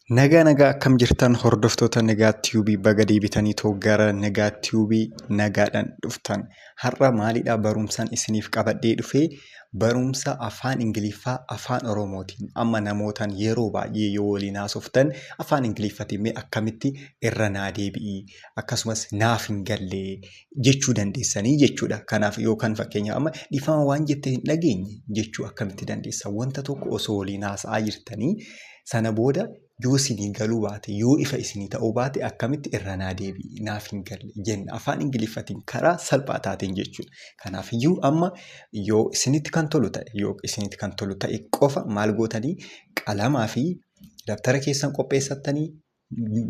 Nagaa akkam jirtan hordoftoota Nagaa Tiyuubii baga deebitanii gara Nagaa Tiyuubii nagaadhaan dhuftan. Har'a maalidhaa barumsaan isiniif qabadhee dhufee barumsa afaan Ingiliffaa afaan Oromootiin amma namootaan yeroo baay'ee yoo waliin haasoftan afaan Ingiliffaatiin mee akkamitti irra naa deebi'ii akkasumas naaf hin galle jechuu dandeessanii jechuudha. Kanaaf yookaan fakkeenya amma dhiifama waan jettee hin dhageenye jechuu akkamitti dandeessa? Wanta tokko osoo waliin haasa'aa jirtanii sana booda yoo isinii galuu baate yoo ifa isinii ta'uu baate akkamitti irra naa deebi'i naaf hin galle jenna afaan Ingiliffaatiin karaa salphaa taateen jechuudha. Kanaafiyyuu amma yoo isinitti kan tolu ta'e qofa maal gootanii qalamaa fi dabtara keessan qopheessattanii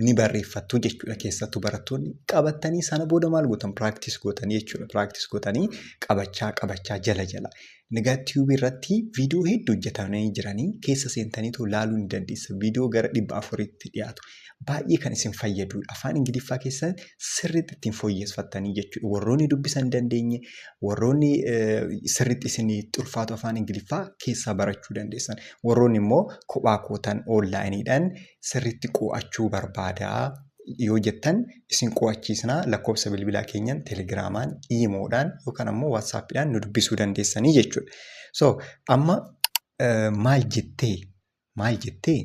ni barreeffattu jechuudha. Keessattuu barattoonni qabattanii sana booda maal gootan piraaktis gootanii jechuudha. Piraaktis gootanii qabachaa jala. Nagaa Tiyuubii irratti viidiyoo hedduu hojjetamanii jiranii keessa seentaniitu ilaaluu ni dandeessa. Viidiyoo gara 400tti dhiyaatu. Baay'ee kan isin fayyadudha. Afaan Ingiliffaa keessan sirriitti ittiin fooyyeffattanii jechuudha. Warroonni dubbisuu hin dandeenye, warroonni sirriitti isinitti ulfaatu afaan Ingiliffaa keessaa barachuu dandeessan. Warroonni immoo kophaa kootan onlaayiniidhaan sirriitti qo'achuu barbaadaa yoo jettan isin qo'achiisnaa lakkoofsa bilbilaa keenyan teelegiraamaan, iimoodhaan yookaan ammoo waatsaappiidhaan nu dubbisuu dandeessanii jechuudha. So amma maal jettee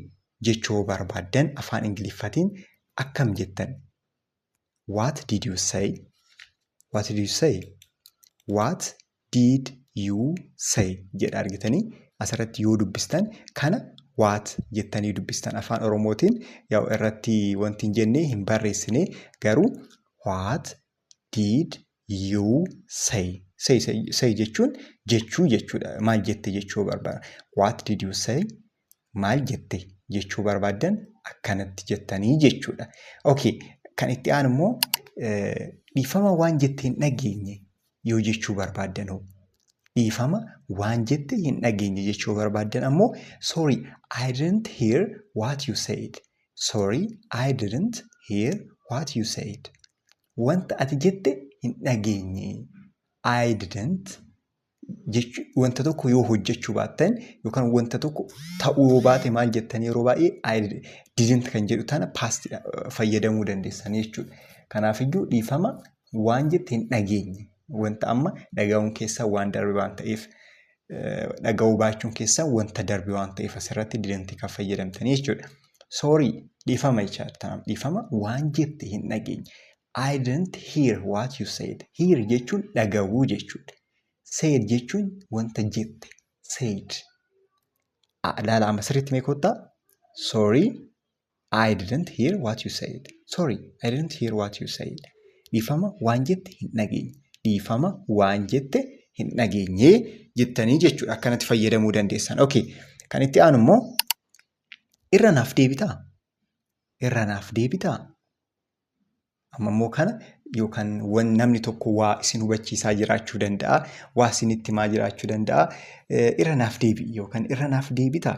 jechuu barbaaddan afaan Ingiliffaatiin akkam jettan? What did you say? What did you say? What did you say? Jedha argitanii asirratti yoo dubbistan kana Waat jettanii dubbistan afaan Oromootiin yaa irratti wanti hin jennee hin barreessine garuu what did you say? Say jechuun jechuu jechuudha. Maal jette jechuu barbaada. What did you say? Maal jette jechuu barbaaddan akkanatti jettanii jechuudha. Okay, kan itti aanu immoo dhiifama waan jette hin dhageenye yoo jechuu barbaaddan dhiifama waan jette hin dhageenye jechuu barbaaddan ammoo sorry I didn't hear what you said. Sorry I didn't hear what you said. Wanta ati jette hin dhageenye. I didn't wanta tokko yoo hojjechuu baattan yookaan wanta tokko ta'uu yoo baate maal jettan yeroo baay'ee I didn't kan jedhu tana past fayyadamuu dandeessan jechuudha. Kanaafiyyuu dhiifama waan jette hin dhageenye. Wanta amma dhaga'uun keessaa waan darbe waan ta'eef dhaga'uu baachuun keessaa wanta darbe waan ta'eef asirratti didn't kan fayyadamtanii jechuudha. Sorry dhiifama jechaadha. Dhiifama waan jette hin dhageenye. I didn't hear what you said. Hear jechuun dhaga'uu jechuudha. Said jechuun wanta jette. Said. Laala amma sirriitti mee kottaa? Sorry I didn't hear what you said. Sorry I didn't hear what you said. Dhiifama waan jette hin dhageenye. Dhiifama waan jette hin dhageenye jettanii jechuudha. Akkanatti fayyadamuu dandeessan. Okay. Kan itti aanu immoo irra naaf deebitaa? Irra naaf deebitaa? Amma immoo kana yookaan namni tokko waa isin hubachiisaa jiraachuu danda'a. Waa isinitti himaa jiraachuu danda'a. Irra naaf deebi'i yookaan irra naaf deebitaa?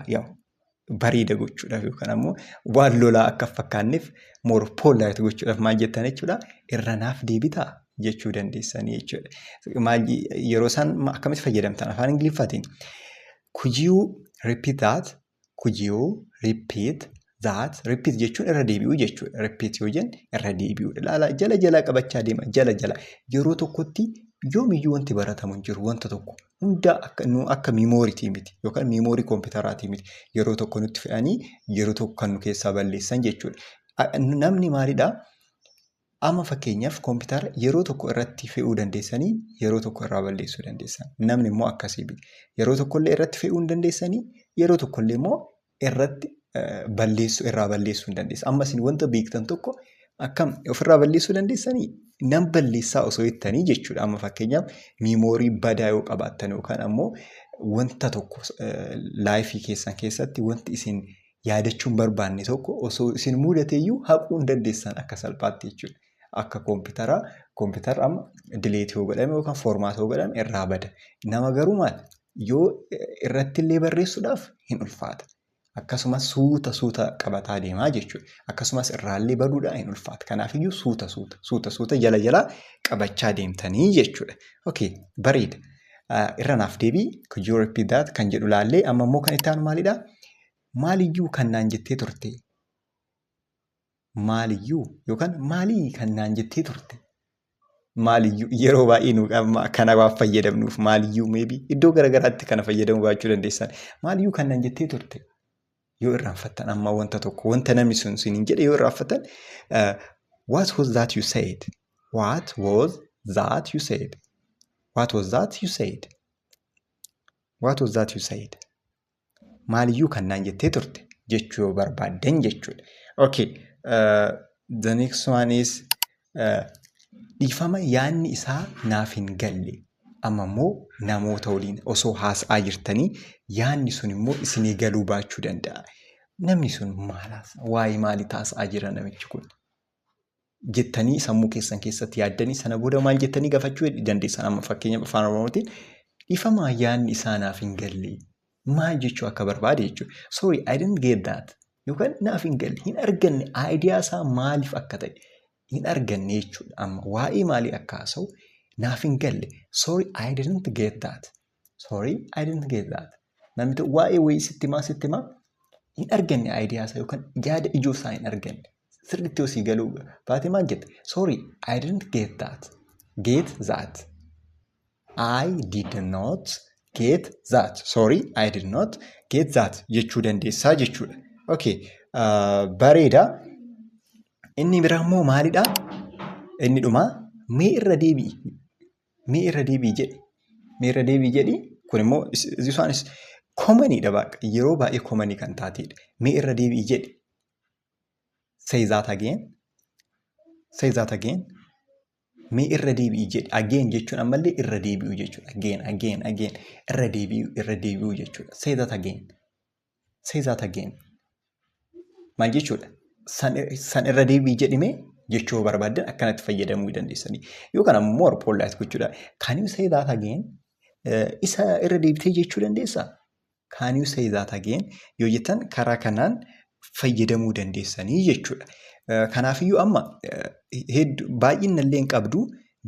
Bareeda gochuudhaaf yookaan ammoo waan lolaa akka fakkaanneef more polite gochuudhaaf maal jettan jechuudha. Irra naaf deebitaa jechuu dandeessanii jechuudha. Yeroo isaan akkamitti fayyadamtan afaan Ingiliffaatiin? Could you repeat that? Could you repeat that? Repeat jechuun irra deebi'uu jechuudha. Repeat yoo jennu irra deebi'uudha. Laala jala qabachaa deema. Jala yeroo tokkotti yoomiyyuu wanti baratamu hin jiru wanta tokko hunda akka miimooriitii miti yookaan miimoorii kompiitaraatii miti yeroo tokko nutti fe'anii yeroo tokko kan nu keessaa balleessan jechuudha. Namni maalidhaa? Amma fakkeenyaaf kompiitara yeroo tokko irratti fe'uu dandeessanii yeroo tokko irraa balleessuu dandeessan. Namni immoo akkasii yeroo tokkollee irratti fe'uu hin dandeessanii yeroo tokkollee immoo irratti irraa balleessuu hin dandeessan. Amma isin wanta beektan tokko akkam ofirraa balleessuu dandeessanii nam balleessaa osoo jettanii jechuudha. Amma fakkeenyaaf miimoorii badaa yoo qabaattan yookaan ammoo wanta tokko laayifii keessan keessatti wanti isin yaadachuun barbaanne tokko osoo isin mudateeyyuu haquu hin dandeessan akka salphaatti jechuudha. Akka kompiitara amma dileetii yoo godhame yookaan foormaata yoo godhame irraa bada. Nama garuu maal yoo irratti illee barreessuudhaaf hin ulfaata. Akkasumas suuta qabataa deemaa jechuudha. Akkasumas irraallee baduudhaan hin ulfaata. Kanaafiyyuu suuta jala qabachaa deemtanii jechuudha. Okay, bareeda. Irra naaf deebii could you repeat that kan jedhu laallee amma immoo kan itti aanu maalidhaa? Maaliyyuu kan naan jettee turte? maaliyyuu yookaan maalii kan naan jettee turte. Maaliyyuu yeroo baay'ee nu kana waan fayyadamnuuf maaliyyuu maybe iddoo garagaraatti kana fayyadamuu baachuu dandeessan. Maaliyyuu kan naan jettee turte yoo irraanfattan amma wanta tokko wanta namni sun siniin jedhe yoo irraanfattan what was that you said? What was that you said? What was that you said? What was that you said? Maaliyyuu kan naan jettee turte jechuu yoo barbaaddan jechuudha. Okay, the next one is dhiifama yaadni isaa naaf hin galle. Amma immoo namoota waliin osoo haasa'aa jirtanii yaadni sun immoo isinii galuu baachuu danda'a. Namni sun waa'ee maalii haasa'aa jira namichi kun? Jettanii sammuu keessan keessatti yaaddanii sana booda maal jettanii gaafachuu dandeessan. Amma fakkeenyaaf afaan Oromootiin dhiifama yaadni isaa naaf hin galle. Maal jechuu akka barbaade jechuudha. Sorry, I didn't get that. Yookaan naaf hin galle. Hin arganne aayidiyaa isaa maaliif akka ta'e hin arganne jechuudha. Amma waa'ee maalii akka haasa'u naaf hin galle. Sorry, I didn't get that. Sorry, I didn't get that. Namni tokko waa'ee wayii sitti himaa hin arganne aayidiyaa isaa yookaan yaada ijoo isaa hin arganne. Sirriitti osii galuu baate maal jette? Sorry, I didn't get that. Get that. I did not get that. Sorry, I did not get that jechuu dandeessaa jechuudha. Okay, bareeda. Inni biraa immoo maalidha? Inni dhumaa mee irra deebi'i. Mee irra deebi'i jedhi. Mee irra deebi'i jedhi. Kun immoo isaanis koomaniidha baqa. Yeroo baay'ee koomanii kan taateedha. Mee irra deebi'i jedhi. Say that again. Say that again. Mee irra deebi'i jedhi. Again jechuun ammallee irra deebi'u jechuudha. Again. Irra deebi'u jechuudha. Say that again. Say that again. Maal jechuudha? San irra deebi'i jedhime jechuu barbaaddan akkanatti fayyadamuu dandeessanii. Yookaan ammoo more polite gochuudha. Can you say that again? Isa irra deebitee jechuu dandeessaa? Can you say that again? Yoo jettan karaa kanaan fayyadamuu dandeessanii jechuudha. Kanaafiyyuu amma baay'inallee hin qabdu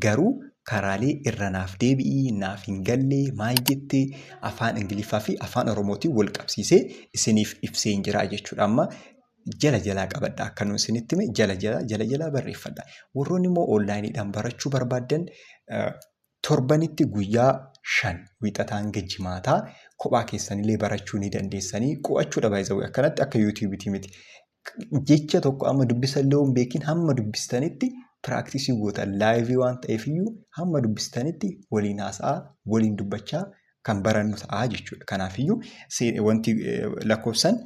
garuu karaalee irra naaf deebi'ii naaf hin galle maal jettee afaan Ingiliffaa fi afaan Oromootiin wal qabsiisee isiniif ibsee jira jechuudha. Amma jala qabadha akka nuyi isinitti hime jala barreeffadha. Warroonni immoo onlaayiniidhaan barachuu barbaaddan torbanitti guyyaa 5 wiixataa hanga jimaataa kophaa keessanillee barachuu ni dandeessanii qo'achuudha baay'ee akkanatti akka yuutuubiitii miti. Jecha tokko amma dubbisallee hin beekin hamma dubbistanitti piraaktisii gootan laayivii waan ta'eef iyyuu hamma dubbistanitti waliin haasa'aa waliin dubbachaa kan barannu ta'a jechuudha. Kanaaf iyyuu wanti lakkoofsan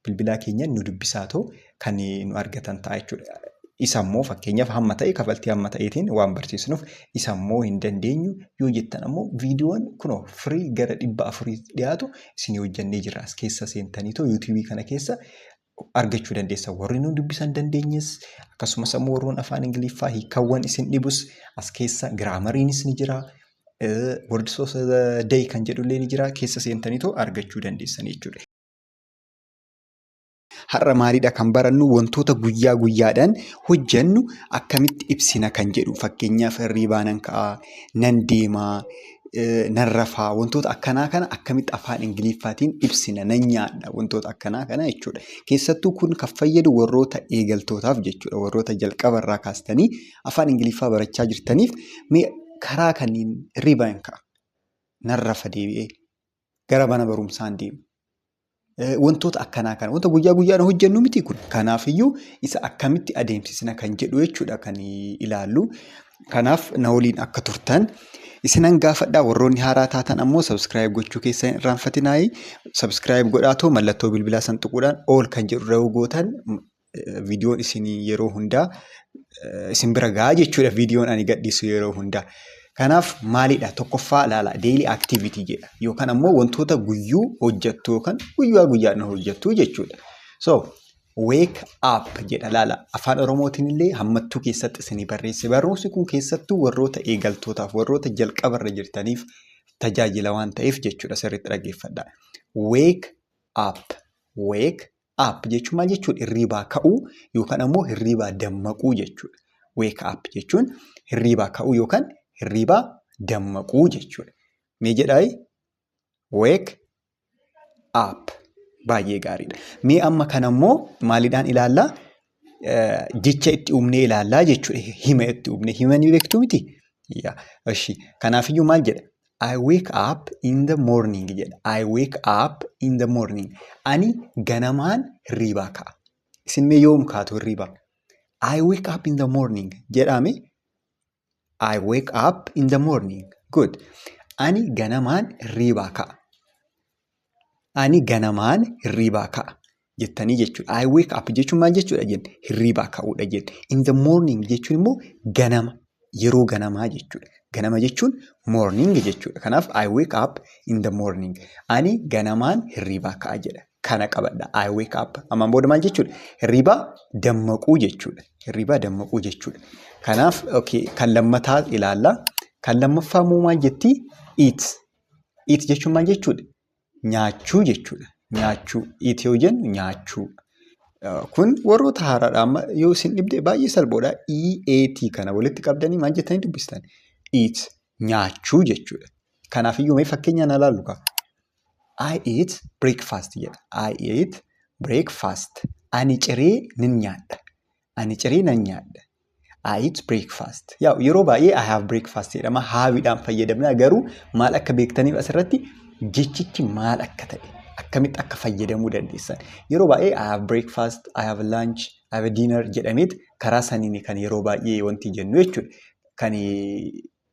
bilbilaa keenya nu dubbisaa ta'u kan nu argatan ta'a jechuudha. Isammoo fakkeenyaaf hamma ta'e kafaltii hamma ta'eetiin waan barsiisnuuf isammoo hin dandeenyu yoo jettan ammoo viidiyoon kunoo firii gara 400 dhiyaatu isin hojjannee jirra. As keessa seentanii too yuutuubii kana keessa argachuu dandeessa. Warri nu dubbisan dandeenyes akkasumas ammoo warroon afaan Ingiliffaa hiikawwan isin dhibus as keessa giraamariinis ni jira. Words of the day kan jedhullee ni jira. Keessa seentanii too argachuu dandeessan jechuudha. Har'a maalidha kan barannu wantoota guyyaa guyyaadhaan hojjennu akkamitti ibsina kan jedhu. Fakkeenyaaf hirribaa nan ka'aa, nan deemaa, nan rafaa wantoota akkanaa kana akkamitti afaan Ingiliffaatiin ibsina nan nyaadha wantoota akkanaa kana jechuudha. Keessattuu kun kan fayyadu warroota eegaltootaaf jechuudha. Warroota jalqabarraa kaastanii afaan Ingiliffaa barachaa jirtaniif karaa kanneen hirribaa nan ka'a, nan rafa deebi'ee gara mana barumsaan deemu. Wantoota akkanaa kana wanta guyyaa guyyaan hojjennu miti kun. Kanaafiyyuu isa akkamitti adeemsisna kan jedhu jechuudha kan ilaallu. Kanaaf na waliin akka turtan isinan gaafadhaa. Warroonni haaraa taatan ammoo subscribe gochuu keessan hin irraanfatinaayi. Subscribe godhaatoo mallattoo bilbilaa san tuquudhaan all kan jedhu irra gootan viidiyoon isin yeroo hundaa isin bira gahaa jechuudha. Viidiyoon ani gadhiisu yeroo hundaa. Kanaaf maalidha tokkoffaa ilaala daily activity jedha yookaan ammoo wantoota guyyuu hojjettu yookaan guyyaa guyyaan hojjettu jechuudha. So wake up jedha ilaala afaan Oromootiin illee hammattuu keessatti isinii barreesse. Barumsi kun keessattuu warroota eegaltootaaf warroota jalqabarra jirtaniif tajaajila waan ta'eef jechuudha. Sirriitti dhaggeeffadhaa. Wake up jechuun maal jechuudha? Hirribaa ka'uu yookaan ammoo hirribaa dammaquu jechuudha. Wake up jechuun hirribaa ka'uu yookaan hirribaa dammaquu jechuudha. Mee jedhaayi? Wake up. Baay'ee gaariidha. Mee amma kanammoo maaliidhaan ilaallaa? jecha itti uumnee ilaallaa jechuudha. Hima itti uumnee himanii beektuu miti? Kanaafiyyuu maal jedha? I wake up in the morning jedha. I wake up in the morning. Ani ganamaan hirriibaa ka'a. Isin mee yoom kaatu hirriibaa? I wake up in the morning jedhame. I wake up in the morning. Good. Ani ganamaan hirriibaa ka'a. Ani ganamaan hirriibaa ka'a jettanii jechuudha. I wake up jechuun maal jechuudha jenne? Hirriibaa ka'uudha jenne. In the morning jechuun immoo ganama. Yeroo ganamaa jechuudha. Ganama jechuun morning jechuudha. Kanaaf I wake up in the morning. Ani ganamaan hirriibaa ka'a jedha. Kana qabadha. I wake up. Ammaan booda maal jechuudha? Hirriibaa dammaquu jechuudha. Hirriibaa dammaquu jechuudha. Kanaaf kan lammataa ilaalla. Kan lammaffaa immoo maal jetti? Eat. Eat jechuun maal jechuudha? Nyaachuu jechuudha. Nyaachuu. Eat yoo jennu nyaachuu. Kun warroota haaraadha. Amma yoo isin dhibde baay'ee salphoodha. EAT kana walitti qabdanii maal jettanii dubbistan? Eat. Nyaachuu jechuudha. Kanaafiyyuu mee fakkeenyaan ilaallu qaba. I eat breakfast jedha. I eat breakfast. Ani ciree nan nyaadha. Ani ciree nan nyaadha. I eat breakfast. Yeroo baay'ee I have breakfast jedhama. Haawiidhaan fayyadamna. Garuu maal akka beektaniif asirratti jechichi maal akka ta'e akkamitti akka fayyadamuu dandeessan. Yeroo baay'ee I have breakfast, I have lunch, I have dinner jedhameet karaa saniin kan yeroo baay'ee wanti jennu jechuudha. Kan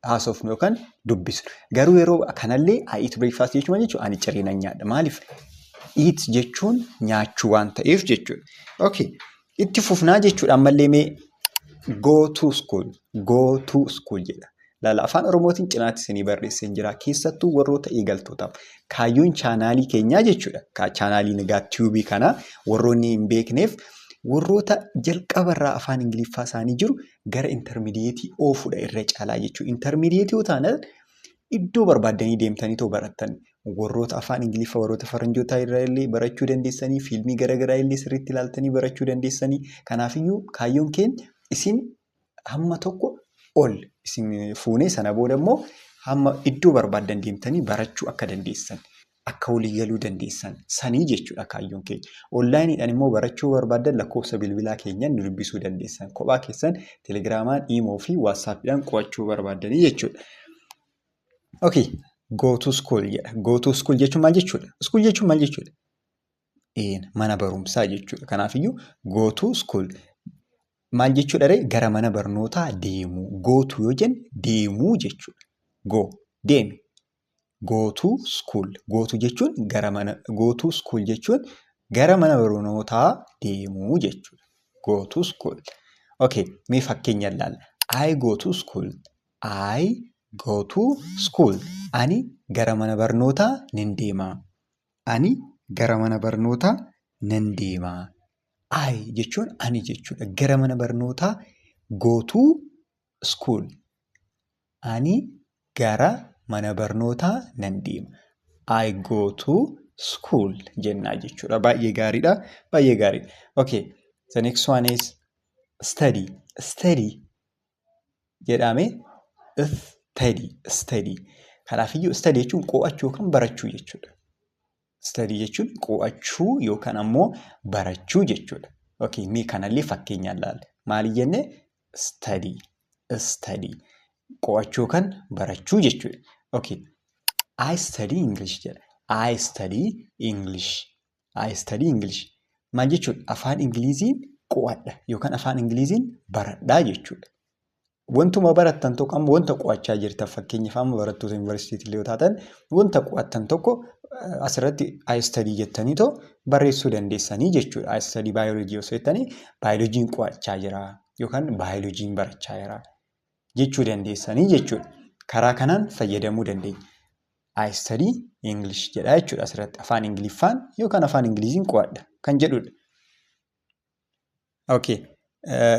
haasofnu yookaan dubbisnu. Garuu yeroo kanallee I eat breakfast jechuun ani ciree nan nyaadha. Maaliif? Eat jechuun nyaachuu waan ta'eef jechuudha. Itti fufnaa jechuudha. Ammallee mee go to school. Go to school jedha. Laala afaan Oromootiin cinaatti isinii barreessee jira. Keessattuu warroota eegaltootaaf. Kaayyoon chaanaalii keenyaa jechuudha. Chaanaalii Nagaa Tiyuubii kanaa warroonni hin beekneef warroota jalqabarraa afaan Ingiliffaa isaanii jiru gara intermidiyeetii oofuudha irra caalaa jechuudha. Intermidiyeetii yoo taanaan iddoo barbaaddanii deemtanii too barattan warroota afaan Ingiliffaa warroota faranjootaa irraa illee barachuu dandeessanii fiilmii garaagaraa illee sirriitti ilaaltanii barachuu dandeessanii. Kanaafiyyuu kaayyoon keenya isin hamma tokko ol isin fuunee sana booda immoo hamma iddoo barbaaddan deemtanii barachuu akka dandeessan akka walii galuu dandeessan sanii jechuudha kaayyoon keenya. Onlaayiniidhaan immoo barachuu barbaaddan lakkoofsa bilbilaa keenyaan nu dubbisuu dandeessan. Kophaa keessan teelegiraamaan, iimoo fi waatsaappiidhaan qo'achuu barbaaddanii jechuudha. Go to school jedha. Go to school jechuun maal jechuudha? School jechuun maal jechuudha? Mana barumsaa jechuudha. Kanaafiyyuu go to school. Maal jechuudha ree? Gara mana barnootaa deemuu. Gootu yoo jennu deemuu jechuudha. Go. Deemi. Go to school. Gootu jechuun go to school jechuun gara mana barnootaa deemuu jechuudha. Go to school. Mee fakkeenya ilaalla. I go to school. I go to school. Ani gara mana barnootaa nan deemaa. Ani gara mana barnootaa nan deemaa. I jechuun ani jechuudha. Gara mana barnootaa go to school. Ani gara mana barnootaa nan deema. I go to school jennaa jechuudha. Baay'ee gaariidha. Baay'ee gaariidha. The next one is study. Study jedhame study. Kanaafiyyuu study jechuun qo'achuu yookaan barachuu jechuudha. Study jechuun qo'achuu yookaan ammoo barachuu jechuudha. Mee kanallee fakkeenyaan ilaalla. Maali jenne? Study. Qo'achuu yookaan barachuu jechuudha. I study English jedha. I study English. Maal jechuudha? Afaan Ingiliziin qo'adha yookaan afaan Ingiliziin baradhaa jechuudha. Wantuma barattan tokko amma wanta qo'achaa jirtan fakkeenyaaf amma barattoota yuunivarsiitii yoo taatan wanta qo'attan tokko asirratti I study jettanii too barreessuu dandeessanii jechuudha. I study biology yoo jettanii biolojiin qo'achaa jira yookaan biolojiin barachaa jira jechuu dandeessanii jechuudha. Karaa kanaan fayyadamuu dandeenya. I study English jedha jechuudha asirratti afaan Ingiliffaan yookaan afaan Ingiliziin qo'adha kan jedhudha.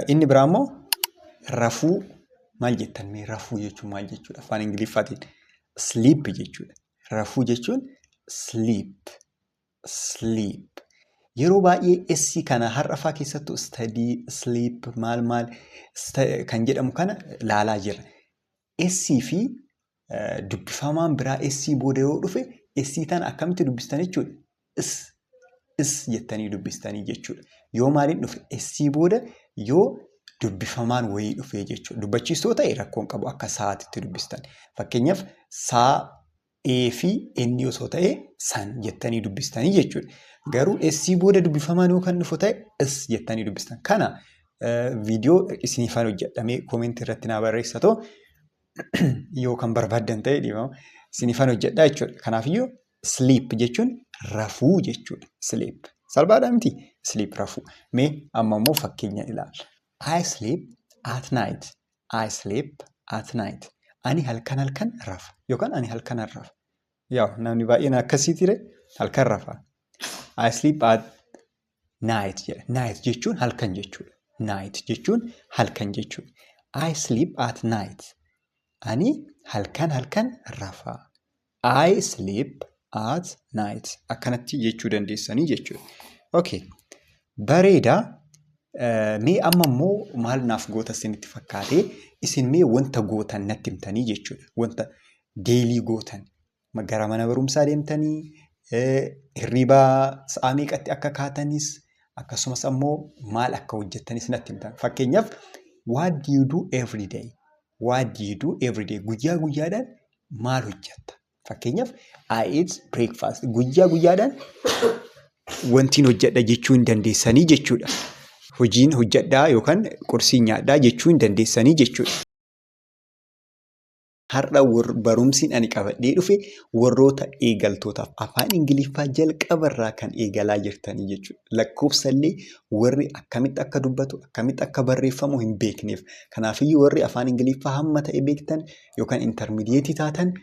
Inni biraa immoo rafuu maal jettan mee rafuu jechuun maal jechuudha afaan Ingiliffaatiin? Sleep jechuudha. Rafuu jechuun sleep. Yeroo baay'ee SC kana har'afaa keessattuu study, sleep, maal kan jedhamu kana laalaa jirra. SC fi dubbifamaan biraa SC booda yoo dhufe SC tana akkamitti dubbistan jechuudha? is jettanii dubbistanii jechuudha. Yoo maaliin dhufe S booda yoo dubbifamaan wayii dhufee jechuudha. Dubbachiistoo ta'e rakkoon qabu akka saatitti dubbistan. Fakkeenyaaf saa fi inni osoo ta'e san jettanii dubbistanii jechuudha. Garuu S booda dubbifamaan yoo kan dhufu ta'e is jettanii dubbistan. Kana viidiyoo isiniifaan hojjedhamee koomentii irratti naa barreessatoo yoo kan barbaaddan ta'e dhiibama isiniifaan hojjedhaa jechuudha. Kanaafiyyuu sleep jechuun rafuu jechuudha. Sleep salphaadhaa miti sleep rafuu. Mee amma immoo fakkeenya ilaalla. I sleep at night. I sleep at night. Ani halkan rafa yookaan ani halkan rafa. Yaa namni baay'een akkasiitii halkan rafa. I sleep at night jedha. Night jechuun halkan jechuudha. Night jechuun halkan jechuudha. I sleep at night. Ani halkan rafa. I sleep at night. Akkanatti jechuu dandeessanii jechuudha. Okay. Bareedaa. Mee amma immoo maal naaf goota isinitti fakkaatee isin mee wanta gootan natti himtanii jechuudha. Wanta deelii gootan gara mana barumsaa deemtanii hirribaa sa'a meeqatti akka kaatanis akkasumas ammoo maal akka hojjettanis natti himtan. Fakkeenyaaf what do you do every day? What do you do every day? Guyyaa guyyaadhaan maal hojjetta? Fakkeenyaaf I eat breakfast. Guyyaa guyyaadhaan wantiin hojjedha jechuu hin dandeessanii jechuudha. Hojiin hojjedhaa yookaan qursii nyaadhaa jechuu hin dandeessanii jechuudha. Har'a barumsiin ani qabadhee dhufe warroota eegaltootaaf afaan Ingiliffaa jalqabarraa kan eegalaa jirtanii jechuudha. Lakkoofsallee warri akkamitti akka dubbatu akkamitti akka barreeffamu hin beekneef. Kanaafiyyuu warri afaan Ingiliffaa hamma ta'e beektan yookaan intarmidiyeetii taatan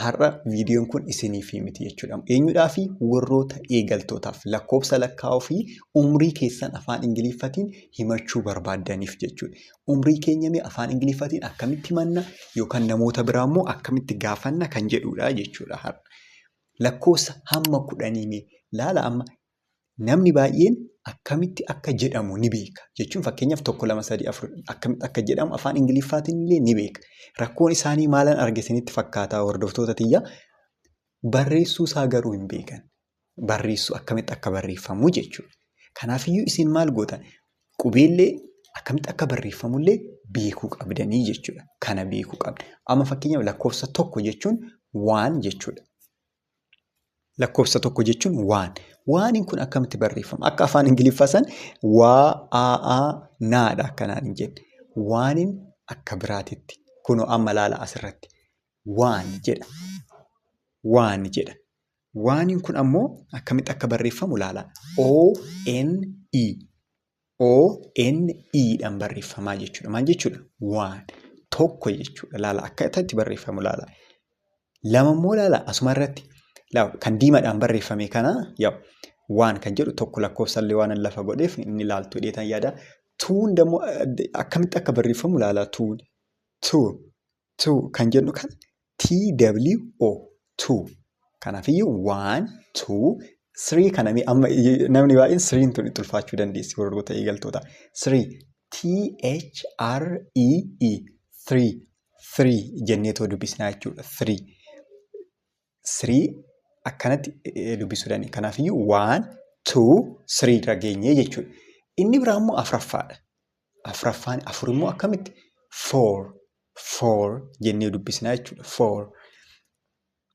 har'a viidiyoon kun isiniif miti jechuudha. Eenyudhaafi warroota eegaltootaaf lakkoofsa lakkaa'uu fi umrii keessan afaan Ingiliffaatiin himachuu barbaadaniif jechuudha. Umrii keenya mee afaan Ingiliffaatiin akkamitti himanna yookaan namoota biraa immoo akkamitti gaafanna kan jedhudha jechuudha har'a. Lakkoofsa hamma 10 mee laala amma namni baay'een akkamitti akka jedhamu ni beeka jechuun fakkeenyaaf 1 2 3 4 akkamitti akka jedhamu afaan Ingiliffaatiin illee ni beeka. Rakkoon isaanii maalan argisinitti fakkaataa hordoftoota tiyya barreessuu isaa garuu hin beekan. Barreessuu akkamitti akka barreeffamu jechuudha. Kanaafiyyuu isin maal gootan qubeellee akkamitti akka barreeffamullee beekuu qabdanii jechuudha. Kana beekuu qabda. Amma fakkeenyaaf lakkoofsa 1 jechuun 1 jechuudha. Lakkoofsa 1 jechuun 1. Waaniin kun akkamitti barreeffama? Akka afaan Ingiliffaa san naadha akkanaan hin jenne. Waaniin akka biraatitti. Kunoo amma laala asirratti. Waan jedha. Waan jedha. Waaniin kun ammoo akkamitti akka barreeffamu laala. O-N-E. O-N-E dhaan barreeffamaa jechuudha. Maal jechuudha? Waan. Tokko jechuudha. Laala akka itti barreeffamu laala. Lama immoo laala asuma irratti. Kan diimaadhaan barreeffame kana waan kan jedhu tokko lakkoofsallee waan lafa godheef inni laaltuu dheetan yaada. Tuun dammoo akkamitti akka barreeffamu laala tuun. Tuu kan jedhu kan T-W-O. Tuu. Kanaafiyyu 1, 2, 3 kana namni baay'een 3 tun itti ulfaachuu dandeessi warroota eegaltoota. 3 T-H-R-E-E 3 jenneetoo dubbisnaa jechuudha. 3 akkanatti dubbisuu dandeenya. Kanaafiyyuu 1, 2, 3 irra geenyee jechuudha. Inni biraa immoo afuraffaadha. Afuraffaan afur immoo akkamitti 4 jennee dubbisnaa jechuudha. 4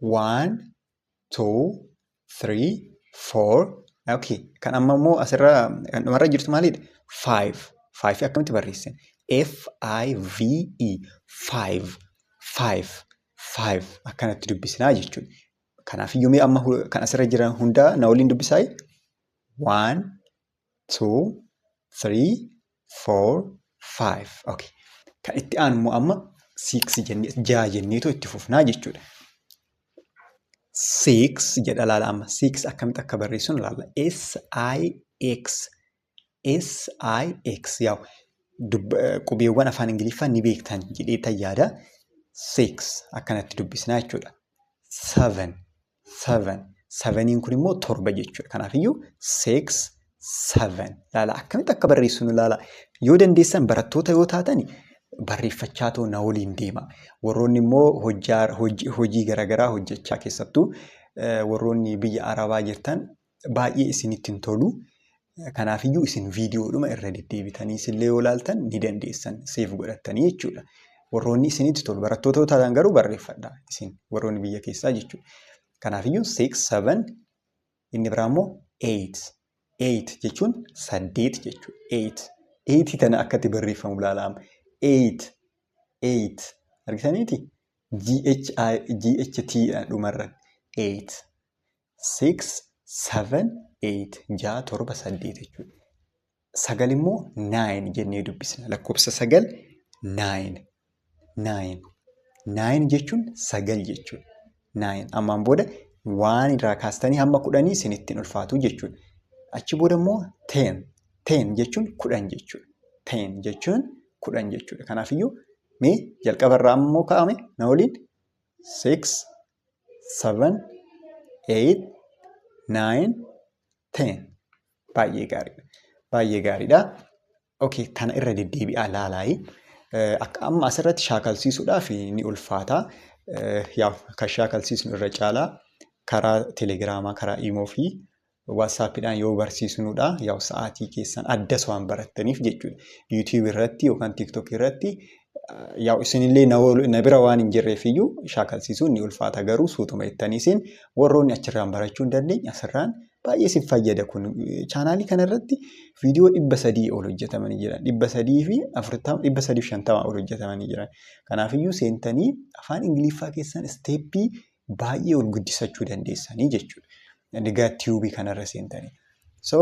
1, 2, 3, 4. Okay. Kan amma immoo asirra kan dhumarra jirtu maalidha? 5 akkamitti barreessina? F-I-V-E 5 akkanatti dubbisnaa jechuudha. Kanaafiyyuu mee amma kan asirra jiran hundaa na waliin dubbisaa 1, 2, 3, 4, 5. Okay. Kan itti aanu immoo amma 6 jenneetoo itti fufnaa jechuudha. 6 jedha laala amma 6 akkamitti akka barreessinu laala. S-I-X qubeewwan afaan Ingiliffaa ni beektan jedhee tayyaada. 6 akkanatti dubbisnaa jechuudha. 7 kun immoo 7 jechuudha. Kanaafiyyuu 6, 7 laala akkamitti akka barreessinu laala. Yoo dandeessan barattoota yoo taatan barreeffachaa too na waliin deema. Warroonni immoo hojii garaagaraa hojjechaa keessattuu warroonni biyya Arabaa jirtan baay'ee isinitti hin tolu. Kanaafiyyuu isin viidiyoodhuma irra deddeebitanii isillee yoo ilaaltan ni dandeessan seef godhattanii jechuudha. Warroonni isinitti tolu barattoota taatan garuu barreeffadhaa isin warroonni biyya keessaa jechuudha. Kanaafiyyuu 6, 7 inni biraa immoo 8. 8 jechuun 8 jechuudha. 8. 8 tana akkatti barreeffamu ilaalama. 8. 8 argitaniiti? GHT dhumarra 8. 6, 7, 8 6, 7, 8 jechuudha. 9 immoo 9 jennee dubbisna. Lakkoofsa 9 9. 9. 9 jechuun 9 jechuudha. 9 ammaan booda waan irraa kaastanii hamma 10 isinittiin ulfaatu jechuudha. Achi booda immoo 10. 10 jechuun 10 jechuudha. 10 jechuun 10 jechuudha. Kanaafiyyuu mee jalqabarraa ammoo kaa'ame na waliin 6, 7, 8, 9, 10. Baay'ee gaariidha. Baay'ee gaariidha. Okay, kana irra deddeebi'aa laalaayi. Akka amma asirratti shaakalsiisuudhaaf ni ulfaata. Kan shaakalsiisnu irra caalaa karaa teelegiraamaa, karaa iimoo fi waatsaappiidhaan yoo barsiisnudha. Sa'aatii keessan addas waan barattaniif jechuudha. YouTube irratti yookaan TikTok irratti isinillee na bira waan hin jirreefiyyuu shaakalsiisuun ni ulfaata. Garuu suutuma jettanii isin warroonni achirraan barachuu hin dandeenye asirraan baay'ee si fayyada kun. Chaanaalii kanarratti viidiyoo 300 ol hojjetamanii jiran. 350 ol hojjetamanii jiran. Kanaafiyyuu seentanii afaan Ingiliffaa keessan isteeppii baay'ee ol guddisachuu dandeessanii jechuudha. Egaa tiyuubii kanarra seentanii. So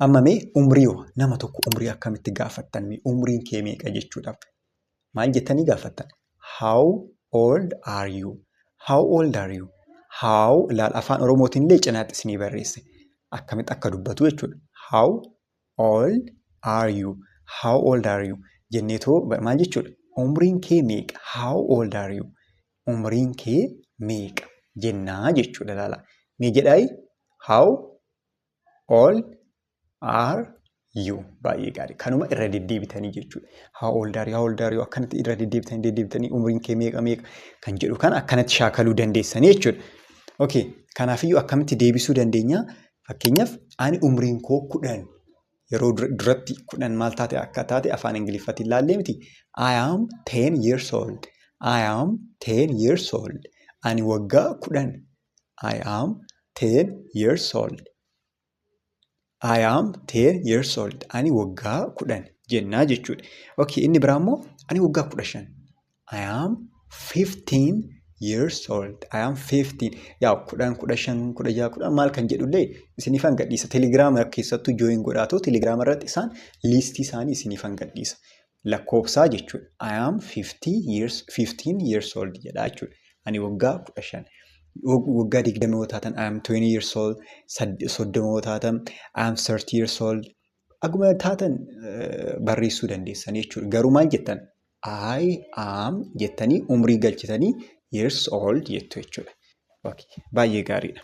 amma mee umrii nama tokko umrii akkamitti gaafattan? Umriin kee meeqa jechuudhaaf maal jettanii gaafattan? How old are you? How old are you? How laal afaan Oromootiin illee cinaatti isinii barreesse. Akkamitti akka dubbatu jechuudha. How old are you? How old are you? Jenneetoo maal jechuudha? Umriin kee meeqa? How old are you? Umriin kee meeqa jennaa jechuudha laala. Mee jedhaayi? How old are you? Baay'ee gaarii. Kanuma irra deddeebitanii jechuudha. How old are you? How old are you? Akkanatti irra deddeebitanii umriin kee meeqa kan jedhu kan akkanatti shaakaluu dandeessanii jechuudha. Okay, kanaafiyyuu akkamitti deebisuu dandeenya? Fakkeenyaaf ani umriin koo 10 yeroo duratti 10 maal taate akka taate afaan Ingiliffaatiin ilaallee miti. I am 10 years old. I am 10 years old. Ani waggaa 10. I am 10 years old. I am 10 years old. Ani waggaa 10 jennaa jechuudha. Okay, inni biraa immoo ani waggaa 15. I am 15 years old. I am 15. 10, 15, 16 maal kan jedhullee isiniifan gadhiisa. Telegiraama keessattuu jooyin godhaatoo telegiraama irratti isaan liistii isaanii isiniifan gadhiisa. Lakkoofsaa jechuudha. I am 15 years old jedhaa jechuudha. Ani waggaa 15. Waggaa 20 yoo taatan I am 20 years old. 30 yoo taatan I am 30 years old. Akkuma taatan barreessuu dandeessanii jechuudha. Garuu maal jettan? I am jettanii umrii galchitanii years old jettu jechuudha. Okay, baay'ee gaariidha.